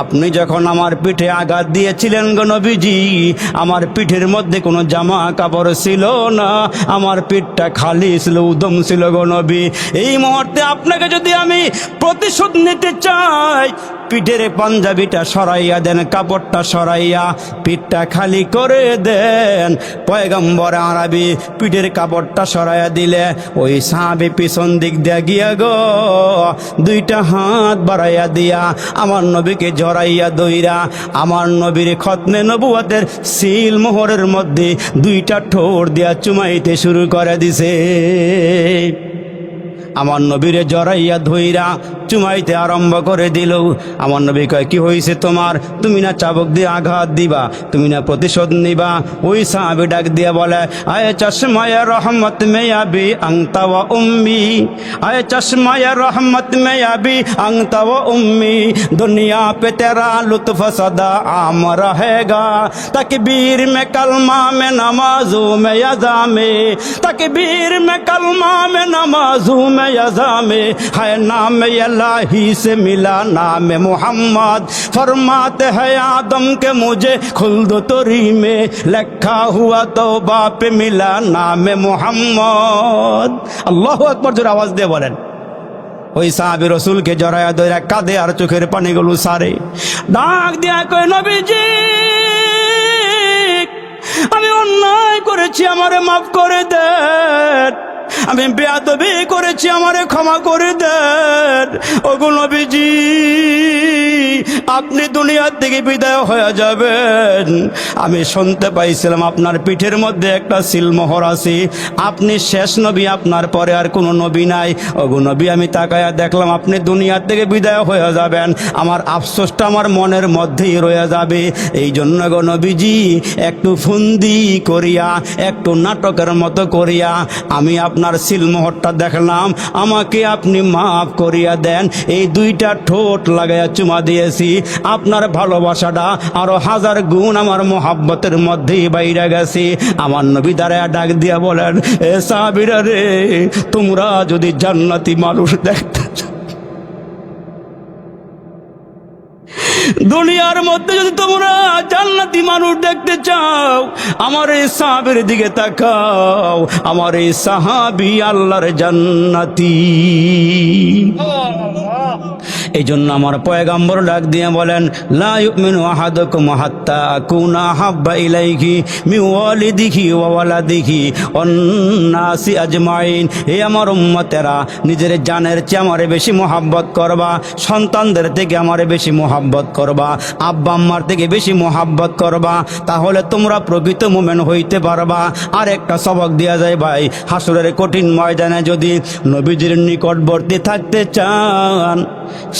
আপনি যখন আমার পিঠে আঘাত দিয়েছিলেন গো নবীজি, আমার পিঠের মধ্যে কোনো জামা কাপড় ছিল না, আমার পিঠটা খালি ছিল, উদম ছিল গো নবী। এই মুহূর্তে আপনাকে যদি আমি প্রতিশোধ নিতে চাই, পিঠের পাঞ্জাবিটা সরাইয়া দেন, কাপড়টা সরাইয়া পিঠটা খালি করে দেন। পয়গম্বর আরবি পিঠের কাপড়টা সরাইয়া দিলে ওই সাহাবী পিছন দিক দিয়া গিয়া গো দুইটা হাত বাড়াইয়া দিয়া আমার নবীকে জড়াইয়া দইরা আমার নবীর খতনে নবুয়তের সিল মোহরের মধ্যে দুইটা ঠোঁট দিয়া চুমাইতে শুরু করে দিছে। আমার নবীরে জড়াইয়া ধইরা চুমাইতে আরম্ভ করে দিল। আমার নবী কয়, কি হয়েছে তোমার? তুমি না চাবুক দিয়ে আঘাত দিবা, তুমি না প্রতিশোধ নিবা? ওই সাহাবী ডাক দিয়া বলে, আয়ে চশমায়ে রহমত মে আবি আনতা ওয়া উম্মি, আয়ে চশমায়ে রহমত মে আবি আনতা ওয়া উম্মি, দুনিয়া पे तेरा लुत्फ सदा आम रहेगा, तकबीर में कलमा में नमाजों में यज़ा में, तकबीर में कलमा में नमाजों में यज़ा में, है नाम इलाही से मिला नाम मोहम्मद, फरमाते हैं आदम के मुझे खुल्द तोरी में, लिखा हुआ तौबा पे मिला नाम मोहम्मद। अल्लाहु अकबर, जोर आवाज दे बोलेन। ওই সাহাবী রসুলকে জড়ায়া ধইরা কাঁদে আর চোখের পানিগুলো সারে, ডাক দিয়া কয়, নবীজি, আমি অন্যায় করেছি, আমারে মাফ করে দেন, আমি বেয়াদবি করেছি, আমারে ক্ষমা করে দেন। ওগো নবীজি, আপনি দুনিয়ার থেকে বিদায় হয়ে যাবেন, আমি শুনতে পাইছিলাম আপনার পিঠের মধ্যে একটা সিলমোহর আছে, আপনি শেষ নবী, আপনার পরে আর কোনো নবী নাই। ওগো নবী, আমি তাকায়া দেখলাম আপনি দুনিয়ার থেকে বিদায় হয়ে যাবেন, আমার আফসোসটা আমার মনের মধ্যেই রয়ে যাবে। এই জন্য গো নবীজি, একটু ফন্দি করিয়া, একটু নাটকের মতো করিয়া আমি আপনার সিলমোহরটা দেখলাম, আমাকে আপনি মাফ করিয়া দেন। এই দুইটা ঠোঁট লাগাইয়া চুমা দিয়েছি, আপনার ভালোবাসাটা আরো হাজার গুণ আমার মোহাব্বতের মধ্যেই বাইরে গেছে। আমার নবী দাঁড়ায়া ডাক দিয়া বলেন, এ সাহাবীরা রে, তোমরা যদি জান্নাতি মানুষ দেখতে চাও, দুনিয়ার মধ্যে যদি তোমরা জান্নাতি মানুষ দেখতে চাও, আমার এই সাহাবীর দিকে তাকাও, আমার এই সাহাবী আল্লাহর জান্নাতি। এই জন্য আমার পয়গম্বর ডাক দিয়ে বলেন, লা ইউমিনু আহাদুকুম হাত্তা আকুনা হাব্বা ইলাইহি মিন ওয়ালিদিহি ওয়া ওয়ালাদিহি ওয়ান নাসি আজমাইন। হে আমার উম্মতেরা, নিজের জানের চেয়ে আমারে বেশি মোহাব্বত করবা, সন্তানদের থেকে আমারে বেশি মোহাব্বত করবা, করবা, আব্বা আম্মার থেকে বেশি মোহাব্বত করবা, তাহলে তোমরা প্রকৃত মুমিন হইতে পারবা। আর একটা সবক দেয়া যায় ভাই, হাসরের কঠিন ময়দানে যদি নবীজির নিকটবর্তী থাকতে চান,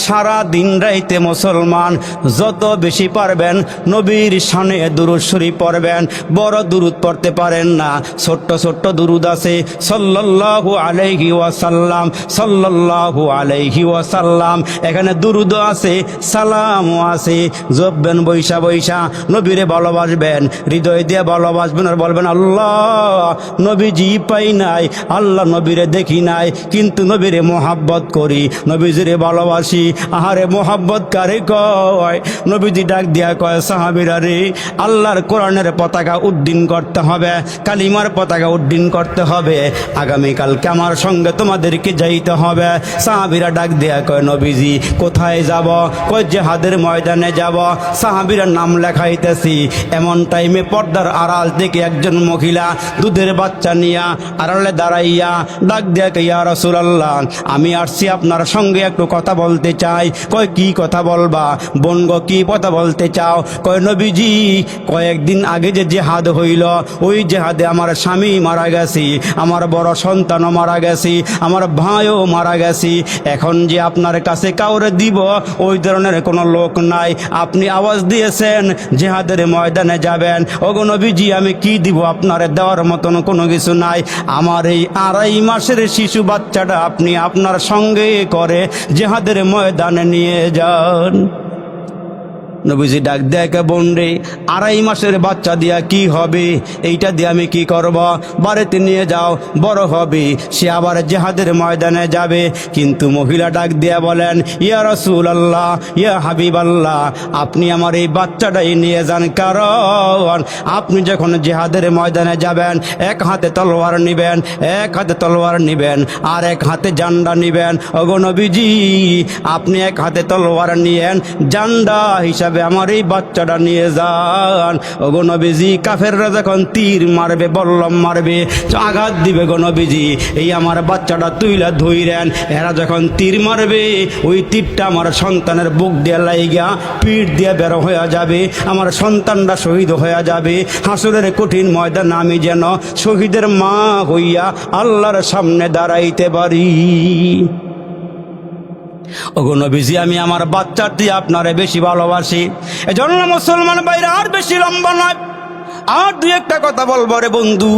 সারা দিন রাইতে মুসলমান যত বেশি পারবেন নবীর শানে দুরূদ শরীফ পড়বেন। বড় দুরূদ পড়তে পারেন না, ছোট্ট ছোট্ট দুরূদ আছে, সাল্লাল্লাহু আলাইহি ওয়াসাল্লাম, সাল্লাল্লাহু আলাইহি ওয়াসাল্লাম। এখানে দুরূদও আছে, সালামও আছে। জপবেন বৈশা বৈশা, নবীরে ভালোবাসবেন, হৃদয় দিয়ে ভালোবাসবেন আর বলবেন, আল্লাহ নবীজি পাই নাই, আল্লাহ নবীরে দেখি নাই, কিন্তু নবীরে মোহাব্বত করি, নবীজিরে ভালোবাসি। আহারে মোহাব্বত কারে কয়? নবীজি ডাক দিয়া কয়, সাহাবীরা রে, আল্লাহর কোরআনের পতাকা উড্ডীন করতে হবে, কালিমার পতাকা উড্ডীন করতে হবে, আগামীকালকে আমার সঙ্গে তোমাদেরকে যাইতে হবে। সাহাবীরা ডাক দিয়া কয়, নবীজি কোথায় যাব? কয় জিহাদের ময়দানে যাব। সাহাবীরা নাম লেখাইতেছি, এমন টাইমে পর্দার আড়াল থেকে একজন মহিলা দুধের বাচ্চা নিয়া আড়ালে দাঁড়াইয়া ডাক দিয়া কয়, ইয়া রাসূলুল্লাহ, আমি আসছি আপনার সঙ্গে একটু কথা বলতে চাই। কয় কি কথা বলবা? বোন গো, কি কথা বলতে চাও? কয় নবীজি, কয়েকদিন আগে যে জিহাদ হইল, ওই জিহাদে আমার স্বামী মারা গেছি, আমার বড় সন্তানও মারা গেছি, আমার ভাইও মারা গেছি। এখন যে আপনার কাছে কাউরে দিব ওই ধরনের কোনো লোক নাই। আপনি আওয়াজ দিয়েছেন জিহাদের ময়দানে যাবেন, ওগো নবীজি আমি কি দিব? আপনারে দেওয়ার মতন কোনো কিছু নাই। আমার এই 2.5 মাসের শিশু বাচ্চাটা আপনি আপনার সঙ্গে করে জিহাদের ময়দানে নিয়ে যান। নবীজি ডাক দেখে, বোন রে, 2.5 মাসের বাচ্চা দিয়া কি হবে? এইটা দিয়ে আমি কি করব? বাড়িতে নিয়ে যাও, বড় হবে, সে আবার জিহাদের ময়দানে যাবে। কিন্তু মহিলা ডাক দিয়া বলেন, ইয়া রাসূলুল্লাহ, ইয়া হাবিবাল্লাহ, আপনি আমার এই বাচ্চাটাই নিয়ে যান, কারণ আপনি যখন জিহাদের ময়দানে যাবেন, এক হাতে তলোয়ার নিবেন, এক হাতে তলোয়ার নিবেন, আর এক হাতে জান্ডা নিবেন। ওগো নবীজি, আপনি এক হাতে তলোয়ার নিয়েন, জান্ডা হিসাবে আমার এই বাচ্চাটা নিয়ে যান। ওগো নবীজি, কাফেররা যখন তীর মারবে, বল্লম মারবে, আঘাত দিবে, গো নবীজি এই আমার বাচ্চাটা তুইলা ধইরেন, এরা যখন তীর মারবে ওই তীরটা আমার সন্তানের বুক দিয়ে লাইগা পিঠ দিয়ে বের হয়ে যাবে, আমার সন্তানটা শহীদ হয়ে যাবে। হাসরের কঠিন ময়দান আমি যেন শহীদের মা হইয়া আল্লাহর সামনে দাঁড়াইতে পারি। ওগো নবীজি, আমি আমার বাচ্চার দিয়ে আপনারে বেশি ভালোবাসি, এজন্য মুসলমান ভাইরা আর বেশি লম্বা নয়, আর দুই একটা কথা বলবো রে বন্ধু।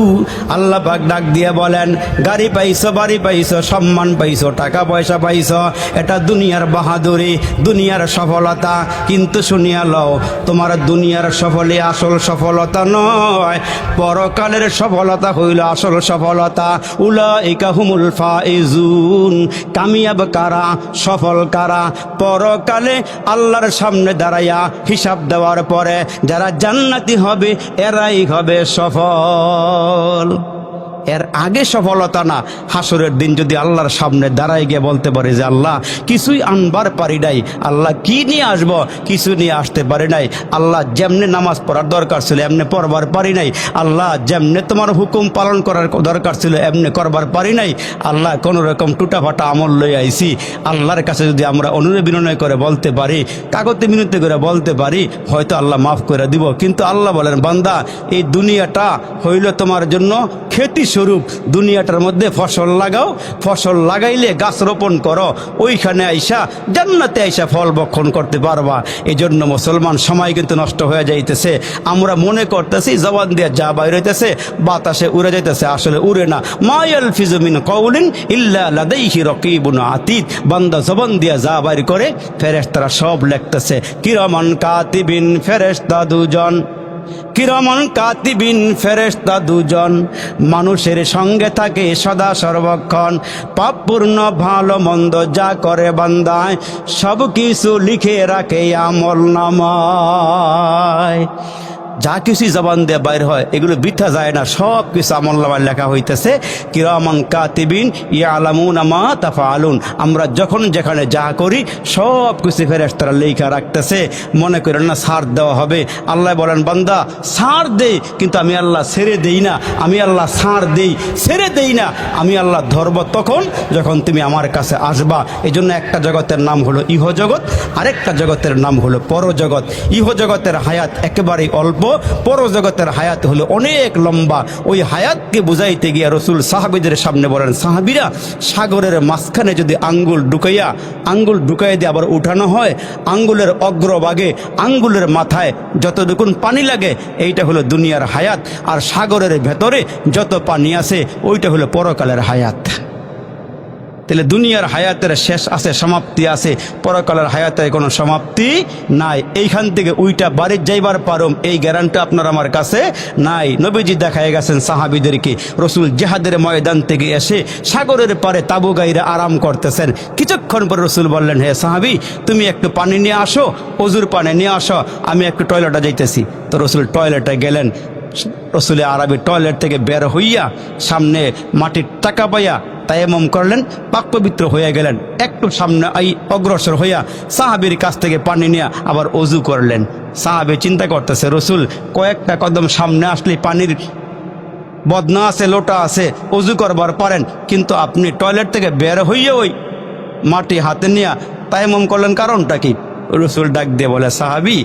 আল্লাহ পাক ডাক দিয়ে বলেন, গাড়ি পাইছো, বাড়ি পাইছো, সম্মান পাইছো, টাকা পয়সা পাইছো, এটা দুনিয়ার বাহাদুরি, দুনিয়ার সফলতা। কিন্তু শুনিয়া লও, তোমার দুনিয়ার সফলে আসল সফলতা নয়, পরকালের সফলতা হইল আসল সফলতা। উলাইকা হুমুল ফাইজুন, কামিয়াব কারা, সফল কারা? পরকালে আল্লাহর সামনে দাঁড়াইয়া হিসাব দেওয়ার পরে যারা জান্নাতি হবে এরাই হবে সফল। এর আগে সফলতা না, হাসরের দিন যদি আল্লাহর সামনে দাঁড়ায় গিয়ে বলতে পারে যে আল্লাহ কিছুই আনবার পারি নাই, আল্লাহ কি নিয়ে আসব, কিছু নিয়ে আসতে পারি নাই, আল্লাহ যেমনে নামাজ পড়ার দরকার ছিল এমনি পড়বার পারি নাই, আল্লাহ যেমনে তোমার হুকুম পালন করার দরকার ছিল এমনি করবার পারি নাই, আল্লাহ কোনো রকম টুটাফাটা আমল লই আইছি। আল্লাহর কাছে যদি আমরা অনুনয় বিনয় করে বলতে পারি, কাগজে মিনতি করে বলতে পারি, হয়তো আল্লাহ মাফ করে দিব। কিন্তু আল্লাহ বলেন, বান্দা এই দুনিয়াটা হইল তোমার জন্য খেতি স্বরূপ, দুনিয়াটার মধ্যে ফসল লাগাও, ফসল লাগাইলে গাছ রোপণ করো, ওইখানে আইসা জান্নাতে আইসা ফল বক্ষণ করতে পারবা। এই জন্য মুসলমান সময় কিন্তু নষ্ট হয়ে যাইতেছে, আমরা মনে করতেছি জবান দিয়ে যা বাইর হইতেছে বাতাসে উড়ে যাইতেছে, আসলে উড়ে না। মা ইয়ালফিজু মিন কাউলিন ইল্লা লাদাইহি রাকিবুন আতীদ, বান্দা জবান দিয়ে যা বাইর করে ফেরেশতারা সব লিখতেছে। কিরামান কাতিবিন, ফেরেশতা দুজন, কিরামান কাতিবিন, ফেরেশতা দুজন, মানুষের সঙ্গে থাকে সদা সর্বক্ষণ, পাপপূর্ণ ভালো মন্দ যা করে বান্দায় সব কিছু লিখে রাখে আমল নামায়। যা কিছুই জবান দিয়ে বাইর হয় এগুলো বৃথা যায় না, সব কিছু আমলনামায় লেখা হইতেছে। কিরামান কাতিবিন ইয়ালামুনা মা তাফআলুন, আমরা যখন যেখানে যা করি সব কিছু ফেরেশতারা লেখা রাখতেছে। মনে করেন না ছাড় দেওয়া হবে, আল্লাহ বলেন বান্দা ছাড় দেই, কিন্তু আমি আল্লাহ ছেড়ে দেই না, আমি আল্লাহ ছাড় দেই ছেড়ে দেই না, আমি আল্লাহ ধরব তখন যখন তুমি আমার কাছে আসবা। এই জন্য একটা জগতের নাম হলো ইহজগৎ, আরেকটা জগতের নাম হলো পরজগৎ। ইহজগতের হায়াত একেবারেই অল্প, পরজগতের হায়াত হলো অনেক লম্বা। ওই হায়াতকে বুঝাইতে গিয়ে রসুল সাহাবীদের সামনে বলেন, সাহাবীরা সাগরের মাঝখানে যদি আঙ্গুল ঢুকাইয়া দিয়ে আবার উঠানো হয়, আঙ্গুলের অগ্রভাগে আঙ্গুলের মাথায় যতটুকুন পানি লাগে এইটা হলো দুনিয়ার হায়াত, আর সাগরের ভেতরে যত পানি আছে ওইটা হলো পরকালের হায়াত। তাহলে দুনিয়ার হায়াতের শেষ আছে, সমাপ্তি আছে, পরকালের হায়াতের কোনো সমাপ্তি নাই। এইখান থেকে উইটা বাড়ির যাইবার পারম এই গ্যারান্টি আপনার আমার কাছে নাই। নবীজি দেখায় গেছেন সাহাবীদেরকে, রসুল জিহাদের ময়দান থেকে এসে সাগরের পারে তাবু গাইরে আরাম করতেছেন। কিছুক্ষণ পরে রসুল বললেন, হে সাহাবী তুমি একটু পানি নিয়ে আসো, অজুর পানি নিয়ে আসো, আমি একটু টয়লেটে যাইতেছি। তো রসুল টয়লেটে গেলেন। রসুল আরবি টয়লেট থেকে বের হইয়া সামনে মাটির টাকা পাইয়া তায়াম্মুম করলেন, পাক পবিত্র হয়ে গেলেন। একটু সামনে অগ্রসর হইয়া সাহাবীর কাছ থেকে পানি নিয়ে আবার অজু করলেন। সাহাবী চিন্তা করতেছে, রসুল কয়েকটা কদম সামনে আসলে পানির বদনা আছে, লোটা আছে, অজু করবার পারেন, কিন্তু আপনি টয়লেট থেকে বের হইয়া ওই মাটি হাতে নিয়ে তায়াম্মুম করলেন, কারণটা কি? রসুল ডাক দিয়ে বলে, সাহাবী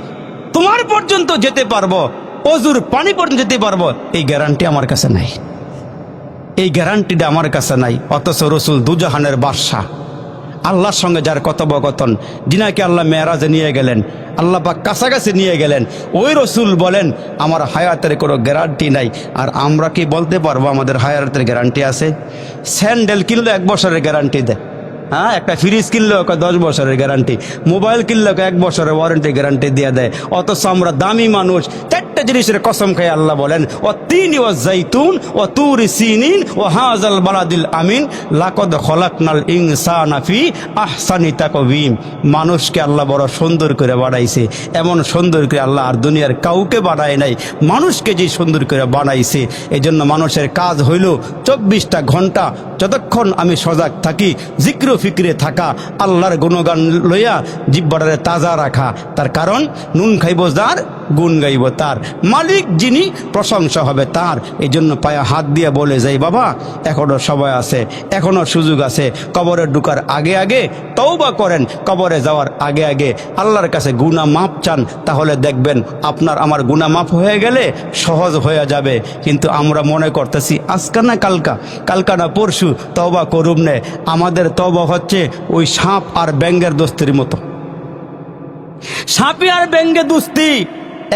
তোমার পর্যন্ত যেতে পারবো, অজুর পানি পর্যন্ত যেতে পারবো, এই গ্যারান্টি আমার কাছে নাই, এই গ্যারান্টিটা আমার কাছে নাই। অথচ রসুল দুজাহানের বাদশা, আল্লাহর সঙ্গে যার কথোপকথন, যিনাকে আল্লাহ মেরাজে নিয়ে গেলেন, আল্লাহ পাক কাছাকাছি নিয়ে গেলেন, ওই রসুল বলেন আমার হায়াতের কোনো গ্যারান্টি নাই। আর আমরা কি বলতে পারবো আমাদের হায়াতের গ্যারান্টি আছে? স্যান্ডেল কিনলে 1 বছরের গ্যারান্টি দেয়, হ্যাঁ, একটা ফ্রিজ কিনলেও 10 বছরের গ্যারান্টি, মোবাইল কিনলেও 1 বছরের ওয়ারেন্টি গ্যারান্টি দিয়ে দেয়। অথচ আমরা দামি মানুষ 4টা জিনিসের কসম খাই আল্লাহ বলেন, ও তিন ও জাইতুন ও তুরি সিনিন ও হাজাল বালাদিল আমিন লাকদ খলাকনাল ইনসানা ফি আহসানি তাকওয়িম। মানুষকে আল্লাহ বড় সুন্দর করে বানাইছে, এমন সুন্দর করে আল্লাহ আর দুনিয়ার কাউকে বানায় নাই, মানুষকে যে সুন্দর করে বানাইছে। এই জন্য মানুষের কাজ হইল 24টা ঘন্টা যতক্ষণ আমি সজাগ থাকি জিক্র ফিক্রে থাকা, আল্লাহর গুণগান লইয়া জিহ্বাটারে তাজা রাখা। তার কারণ নুন খাইব যার, গুণ গাইব তার, মালিক যিনি প্রশংসা হবে তার। এই জন্য পায়ে হাত দিয়ে বলে যাই, বাবা এখনো সময় আছে, এখনো সুযোগ আছে। কবরে ঢুকার আগে আগে তওবা করেন, কবরে যাওয়ার আগে আগে আল্লাহর কাছে গুনাহ মাপ চান, তাহলে দেখবেন আপনার আমার গুনাহ মাপ হয়ে গেলে সহজ হয়ে যাবে। কিন্তু আমরা মনে করতেছি আজকা না কালকা না পরশু তওবা করুম নে। আমাদের তওবা হচ্ছে ওই সাপ আর ব্যাঙের দোস্তির মতো। সাপি আর ব্যাঙে দোস্তি,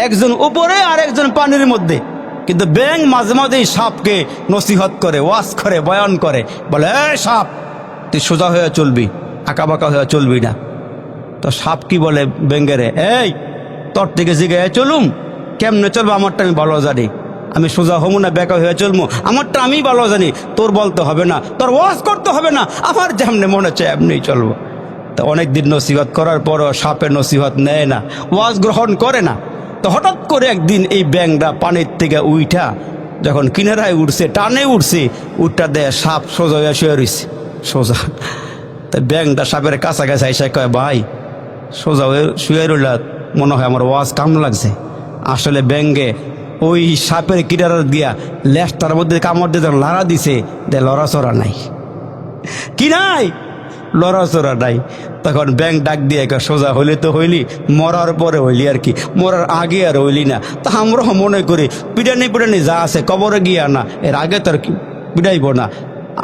একজন উপরে আর একজন পানির মধ্যে। কিন্তু ব্যাঙ মাঝে মাঝেই সাপকে নসিহত করে, ওয়াজ করে, বয়ান করে, বলে এই সাপ তুই সোজা হয়ে চলবি, আঁকাবাঁকা হয়ে চলবি না। তো সাপ কি বলে ব্যাঙেরে, এই তোর থেকে জিগায় চলুম, কেমনে চলবো আমারটা আমি ভালো জানি, আমি সোজা হবো না বেঁকা হয়ে চলবো, আমারটা আমি ভালো জানি, তোর বলতে হবে না, তোর ওয়াজ করতে হবে না, আমার যেমনি মনে চায় এমনি চলবো। তো অনেকদিন নসিহত করার পরও সাপের নসিহত নেয় না, ওয়াজ গ্রহণ করে না। তো হঠাৎ করে একদিন এই ব্যাঙটা পানির থেকে উইঠা যখন কিনারায় উঠছে, টানে উঠছে, উঠটা দেয় সাপ সোজা হয়ে শুয়ে রয়েছে, সোজা। তো ব্যাঙটা সাপের কাছাকাছি এসে কয়, ভাই সোজা হয়ে শুয়ে রইলা, মনে হয় আমার ওয়াজ কাম লাগছে। আসলে ব্যাঙে ওই সাপের কিনারা দিয়া লেজটার মধ্যে কামড় দিয়ে লড়া দিছে, লড়াচড়া নাই, কি নাই, লড়াচড়া নাই। তখন ব্যাঙ ডাক দিয়ে সোজা হইলে তো হইলি, মরার পরে হইলি আর কি, মরার আগে আর হইলি না। তা আমরাও মনে করি পিটানি যা আছে কবরে গিয়া না, এর আগে তো আর পিটাইব না,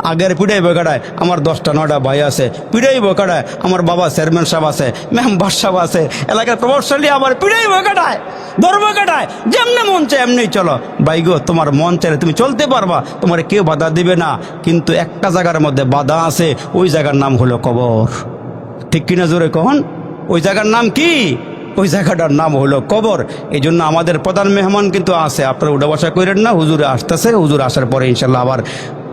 আগের পিটাইব কাটায়। আমার 10টা 9টা ভাই আছে, পিটাইব কাটায়। আমার বাবা চেয়ারম্যান সাহেব আছে, মেম্বার সাহেব আছে, এলাকার প্রভাবশালী, আবার পিটাইব কাটায়, ধর্ম কাটায়, যেমনি মন চায় এমনি চলো। বাইগো তোমার মন চাইলে তুমি চলতে পারবা, তোমার কেউ বাধা দিবে না। কিন্তু একটা জায়গার মধ্যে বাধা আছে, ওই জায়গার নাম হলো কবর। ঠিক কিনা জোরে কখন? ওই জায়গার নাম কি? ওই জায়গাটার নাম হলো কবর। এই জন্য আমাদের প্রধান মেহমান কিন্তু আছে, আপনারা উঠা বসা করেন না, হুজুরে আসতেছে, হুজুর আসার পরে ইনশাল্লাহ আবার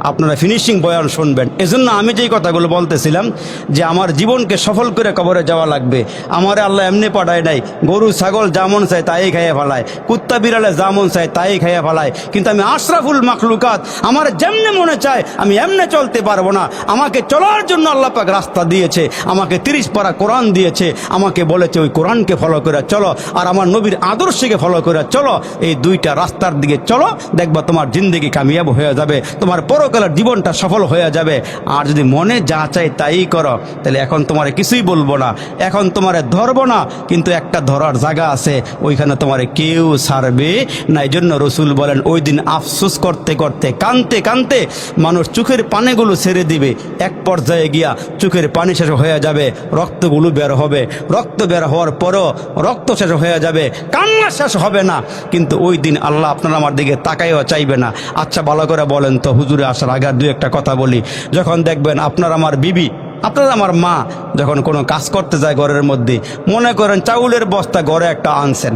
আপনারা ফিনিশিং বয়ান শুনবেন। এজন্য আমি যেই কথাগুলো বলতেছিলাম যে আমার জীবনকে সফল করে কবরে যাওয়া লাগবে। আমার আল্লাহ এমনি পাঠায় নাই, গরু ছাগল যেমন চায় তাই খাইয়ে ফেলায়, কুত্তা বিড়ালে যেমন চায় তাই খাইয়ে ফেলায়, কিন্তু আমি আশরাফুল মাখলুকাত, আমার যেমনে মনে চায় আমি এমনে চলতে পারবো না। আমাকে চলার জন্য আল্লাহ পাক রাস্তা দিয়েছে, আমাকে 30 পারা কোরআন দিয়েছে, আমাকে বলেছে ওই কোরআনকে ফলো করে চলো আর আমার নবীর আদর্শকে ফলো করে চলো। এই দুইটা রাস্তার দিকে চলো, দেখবা তোমার জিন্দেগি কামিয়াব হয়ে যাবে, তোমার পরকালের জীবনটা সফল হয়ে যাবে। আর যদি মনে যা চাই তাই করো, তাহলে এখন তোমারে কিছুই বলবো না, এখন তোমারে ধরবো না, কিন্তু একটা ধরার জায়গা আছে, ওইখানে তোমারে কেউ ছাড়বে না। এই জন্য রসুল বলেন ওই দিন আফসোস করতে করতে কানতে কানতে মানুষ চোখের পানিগুলো ছেড়ে দিবে, এক পর্যায়ে গিয়া চোখের পানি শেষ হয়ে যাবে, রক্তগুলো বের হবে, রক্ত বের হওয়ার পরও রক্ত শেষ হয়ে যাবে, কান্না শেষ হবে না। কিন্তু ওই দিন আল্লাহ আপনার আমার দিকে তাকাইও চাইবে না। আচ্ছা ভালো করে বলেন তো, হুজুরে আসার আগে দু একটা কথা বলি। যখন দেখবেন আপনার আমার বিবি, আপনার আমার মা যখন কোনো কাজ করতে যায় ঘরের মধ্যে, মনে করেন চাউলের বস্তা ঘরে একটা আনছেন,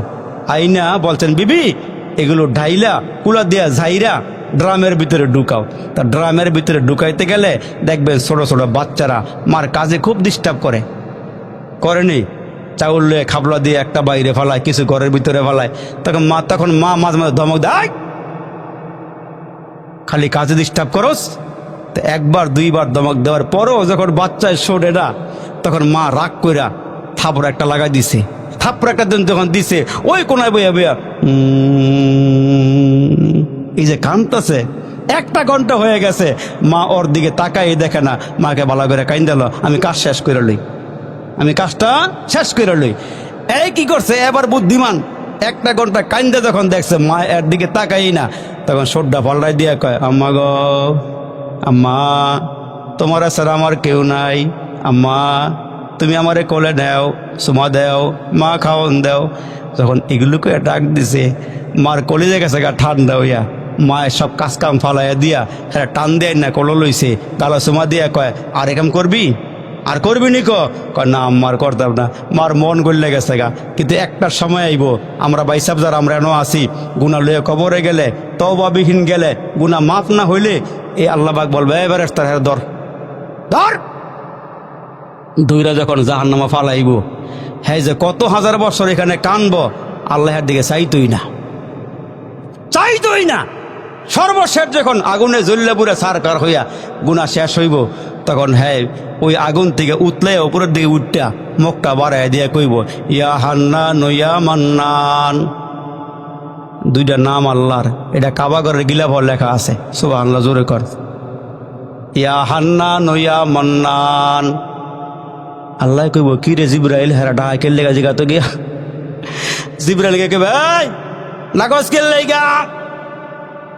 আইনা বলছেন বিবি এগুলো ঢাইলা কুলা দিয়া ঝাইরা ড্রামের ভিতরে ঢুকাও। তা ড্রামের ভিতরে ঢুকাইতে গেলে দেখবেন ছোট ছোট বাচ্চারা মার কাজে খুব ডিস্টার্ব করেনি, চাউল লয়ে খাবলা দিয়ে একটা বাইরে ফেলায়, কিছু ঘরের ভিতরে ফেলায়। তখন মা মাঝে মাঝে ধমক দেয়, খালি কাজে ডিস্টার্ব করস। তো একবার দুইবার ধমক দেওয়ার পরও যখন বাচ্চায় শোনে না, তখন মা রাগ কইরা থাপড় একটা লাগাই দিছে। থাপড় একটা দিন যখন দিছে, ওই কোনায় বইয়া বইয়া এই যে কান্দতেছে, 1 ঘন্টা হয়ে গেছে, মা ওর দিকে তাকাই দেখে না, মাকে ভালো করে কাইন্দালো, আমি কাজ শেষ করে লই, আমি কাজটা শেষ করে লই। এই কি করছে এবার বুদ্ধিমান, 1 ঘন্টা কাইন্দা যখন দেখছে মা এর দিকে তাকাই না, তখন সোড্ডা পাল্টাই দিয়ে কয়, আম্মা গো আম্মা, তোমার ছাড়া আমার কেউ নাই, আম্মা তুমি আমারে কোলে নেও, সুমা দেও, মা খাওয়ন দেও। যখন এগুলোকে ডাক দিছে, মার কলিজে গেছে গা ঠান্ডা হইয়া, মায়ের সব কাজ কাম ফালাইয়া দিয়া হ্যাঁ টান দেয় না, কোলো লইছে, গালা সুমা দিয়া কয়, আর একাম করবি, আর করবি নি? কয় না আম্মার করতাম না। মার মন গড়লে গেছে গা। কিন্তু একটা সময় আইব, আমরা বাইসাব যারা আমরা এনো আসি, গুনা লয়ে কবরে গেলে, তওবাবিহীন গেলে, গুনা মাফ না হইলে এই আল্লাহ পাক বলবে এবারে তার ধর ধর, দুইরা যখন জাহান্নামে ফালাইব, হ্যাঁ যে কত হাজার বছর এখানে কানবো, আল্লাহর দিকে চাইতই না। সর্বশেষ যখন আগুনে জ্বললে পুরে সারকার হইয়া গুনাহ শেষ হইব, তখন হ্যাঁ ওই আগুন থেকে উতলে উপরের দিকে উঠটা মুখটা বাড়াই দিয়া কইব, ইয়া হান্নান ইয়া মান্নান। 2টা নাম আল্লাহর, এটা কাবাগরের গিলাফর লেখা আছে, সুবহানাল্লাহ জোরে কর, ইয়া হান্নান ইয়া মান্নান। আল্লাহ কইব, কি রে জিবরাইল, হেরা ডাকা কেলে গা জিগা তো গিয়া। জিবরাইল কে ভাই নাকস কেলে গা,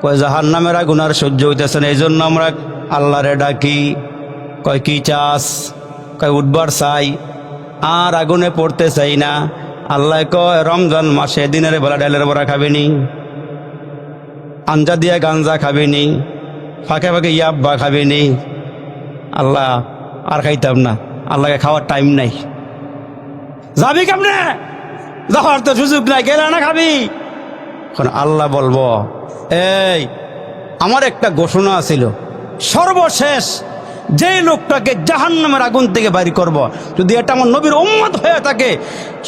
কয় জাহান্নামের আগুন আর সহ্য হইতেছে না, এই জন্য আমরা আল্লাহরে ডাকি। কয় কি চাস? কয় উঠবার চাই, আর আগুনে পড়তে চাই না। আল্লাহ কয় রমজান মাসে দিনের বেলা ডালের বড়া খাবেনি, আঞ্জা দিয়া গাঞ্জা খাবেনি, ফাঁকে ফাঁকে ইয়াব্বা খাবেনি। আল্লাহ আর খাইতাম না, আল্লাহকে খাওয়ার টাইম নাই। যাবি কেমনে, যাওয়ার তো সুযোগ নাই, গেলে না খাবি। এখন আল্লাহ বলবো, এই আমার একটা ঘোষণা ছিল, সর্বশেষ যে লোকটাকে জাহান্নামের আগুন থেকে বাইর করব, যদি এটা আমার নবীর উম্মত হয়ে থাকে,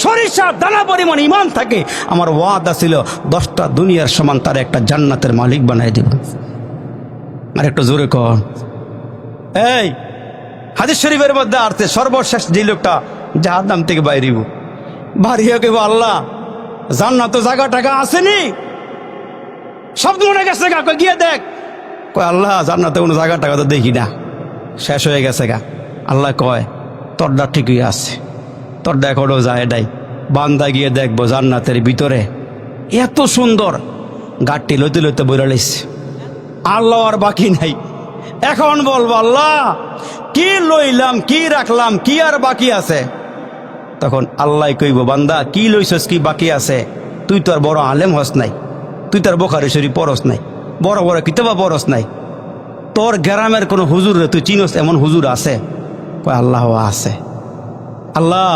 সরিষার দানা পরিমাণ ঈমান থাকে, আমার ওয়াদা ছিল 10টা দুনিয়ার সমান তার একটা জান্নাতের মালিক বানাই দিব। আর একটু জোরে কর। এই হাদিস শরীফের মধ্যে আসছে, সর্বশেষ যে লোকটা জাহান্নাম থেকে বাইরিব, বাড়িয়ে কেব আল্লাহ জান্নাত জায়গা টাকা আসেনি, সব মনে গেছে গা, গিয়ে দেখ। কয় আল্লাহ জান্নাতে কোনো জায়গা টাকা তো দেখি না, শেষ হয়ে গেছে গা। আল্লাহ কয় তোরটা ঠিকই আছে, তোরটা এখনো যায় নাই, বান্দা গিয়ে দেখবো জান্নাতের ভিতরে এত সুন্দর গাঠটি লইতে লইতে বইরা লাইছে। আল্লাহ আর বাকি নাই। এখন বলবো আল্লাহ কি লইলাম, কি রাখলাম, কি আর বাকি আছে? তখন আল্লাহ কইব, বান্দা কি লইছস, কি বাকি আছে? তুই তো আর বড় আলেম হস নাই, তুই তার বুখারী শরীফ পড়স নাই, বড় বড় কিতাব পড়স নাই, তোর গ্রামের কোন হুজুর তুই চিনস এমন হুজুর আছে? কয় আল্লাহ আছে। আল্লাহ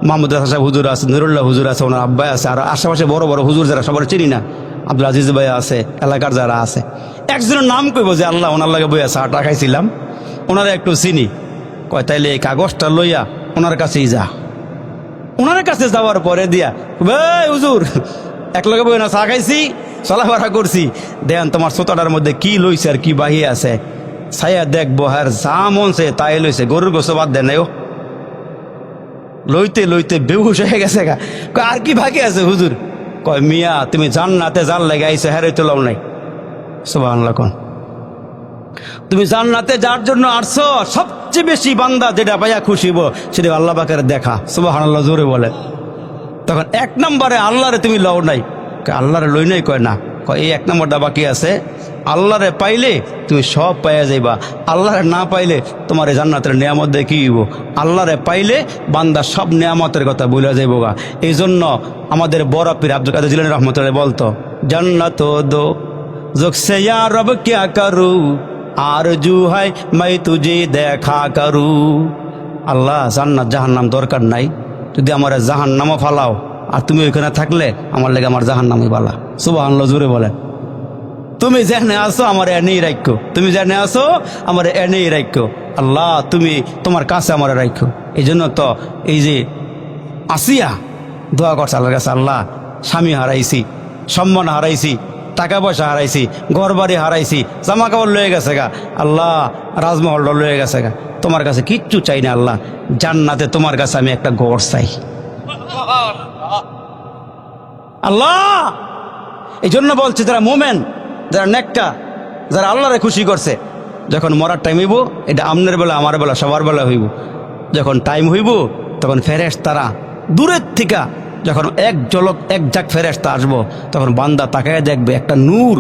মাহমুদ সাহেব হুজুর আছে, নুরুল্লাহ হুজুর আছে, ওনার আব্বাই আছে, আর আশেপাশে বড় বড় হুজুর যারা সবার চিনি না, আব্দুল আজিজ ভাই আছে, এলাকার যারা আছে, একজনের নাম কইব যে আল্লাহ ওনার লাগে বইয়া চাটা খাইছিলাম, ওনারা একটু চিনি। কয় তাইলে এই কাগজটা লইয়া ওনার কাছেই যা। ওনার কাছে যাওয়ার পরে দিয়া ভাই হুজুর এক লগে বই না চা খাইছি, চলাফেরা করছি, দেন তোমার সোতাটার মধ্যে কি লইছে আর কি বাহি আছে, ছায়া দেখবো আর যা মন সে তাই লইছে, গরুর গোছ বাদ দেন নাই। ও লইতে লইতে বেহুশ হয়ে গেছে গা। কয় আর কি বাকি আছে হুজুর? কয় মিয়া তুমি জান্নাতে জাল লেগে আইছো, হ্যাঁ তো লাও নাই। সুবহানাল্লাহ। কোন তুমি জান্নাতে যার জন্য আসছো, সবচেয়ে বেশি বান্দা যেটা পাইয়া খুশিব সেটা আল্লাহ পাকের দেখা। সুবহানাল্লাহ জোরে বলে। তখন এক নম্বরে আল্লাহরে তুমি লও নাই। আল্লাহরে লই নাই? কয় না। কয় এই এক নম্বরটা বাকি আছে। আল্লাহরে পাইলে তুমি সব পাইয়া যাইবা, আল্লাহরে না পাইলে তোমার এই জান্নাতের নিয়ামত দিয়ে কি হইব? আল্লাহরে পাইলে বান্দা সব নিয়ামতের কথা ভুলে যাইব গা। এই জন্য আমাদের বড় পীর আব্দুল কাদের জিলানী রহমতুল্লাহ বলতো, জান্নাত দো জোকসে ইয়া রব ক্যা করু, আরজু হয় মাই তুঝে দেখা করু। আল্লাহ জান্নাত জাহান্নাম দরকার নাই, যদি আমার জাহান্নামও ফালাও আর তুমি ওইখানে থাকলে আমার লেগে আমার জাহান্নামই বালা। সুবহানাল্লাহ জোরে বলেন। তুমি যেখানে আসো আমার এনেই রাখো, তুমি যেখানে আসো আমার এনেই রাখো। আল্লাহ তুমি তোমার কাছে আমার রাখো। এই জন্য তো এই যে আসিয়া দোয়া করছে আল্লাহর কাছে, আল্লাহ স্বামী হারাইছি, সম্মান হারাইছি, টাকা পয়সা হারাইছি, ঘর বাড়ি হারাইছি, জামা কাপড় লয়ে গেছে গা, আল্লাহ রাজমহলটা লয়ে গেছে গা, তোমার কাছে কিচ্ছু চাই না আল্লাহ, জান্নাতে তোমার কাছে আমি একটা ঘর চাই আল্লাহ। এই জন্য বলছে যারা মোমেন, যারা নেককা, যারা আল্লাহরে খুশি করছে, যখন মরার টাইম হইব, এটা আমনের বেলা আমার বেলা সবার বেলা হইব, যখন টাইম হইব তখন ফেরেশতারা দূরের থেকে যখন এক ঝলক এক ঝাঁক ফেরেশতা আসবো, তখন বান্দা তাকায় দেখবে একটা নূর,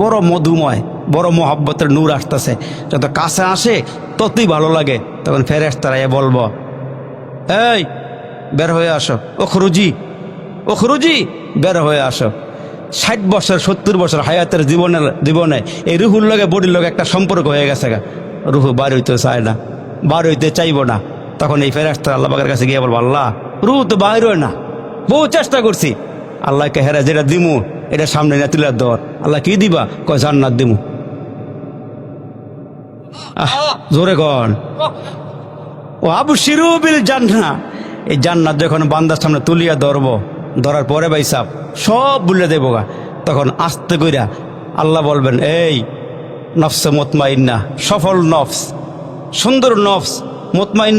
বড় মধুময়, বড় মহব্বতের নূর আসতেছে। যত কাছে আসে ততই ভালো লাগে। তখন ফেরেশতারা বলবো, এই বের হয়ে আসো, ও খুরুজি, ও খুরুজি, বের হয়ে আসো। 60 বছর 70 বছর হায়াতের জীবনে এই রুহুর লগে বডির লগে একটা সম্পর্ক হয়ে গেছে গা। রুহু বার হইতে চায় না, বার হইতে চাইব না। তখন এই ফেরেশতা আল্লাহ পাকের কাছে গিয়ে বলবো, আল্লাহ রুহু তো বাইর হয় না, বহু চেষ্টা করছি, আল্লাহকে হেরা যেটা দিমু এটা সামনে না তুলে দর। আল্লাহ কি দিবা? কয় জান্নাত দিমু। জোরে কন, ও আবশিরু বিল জান্নাহ। এই জান্নাত যখন বান্দার সামনে তুলিয়া ধরবো, ধরার পরে ভাই সাহেব সব ভুলে দেবো গা। তখন আস্তে কইরা আল্লাহ বলবেন, এই নফসে মুতমাইন্না, সফল নফস, সুন্দর নফস, মুতমাইন্না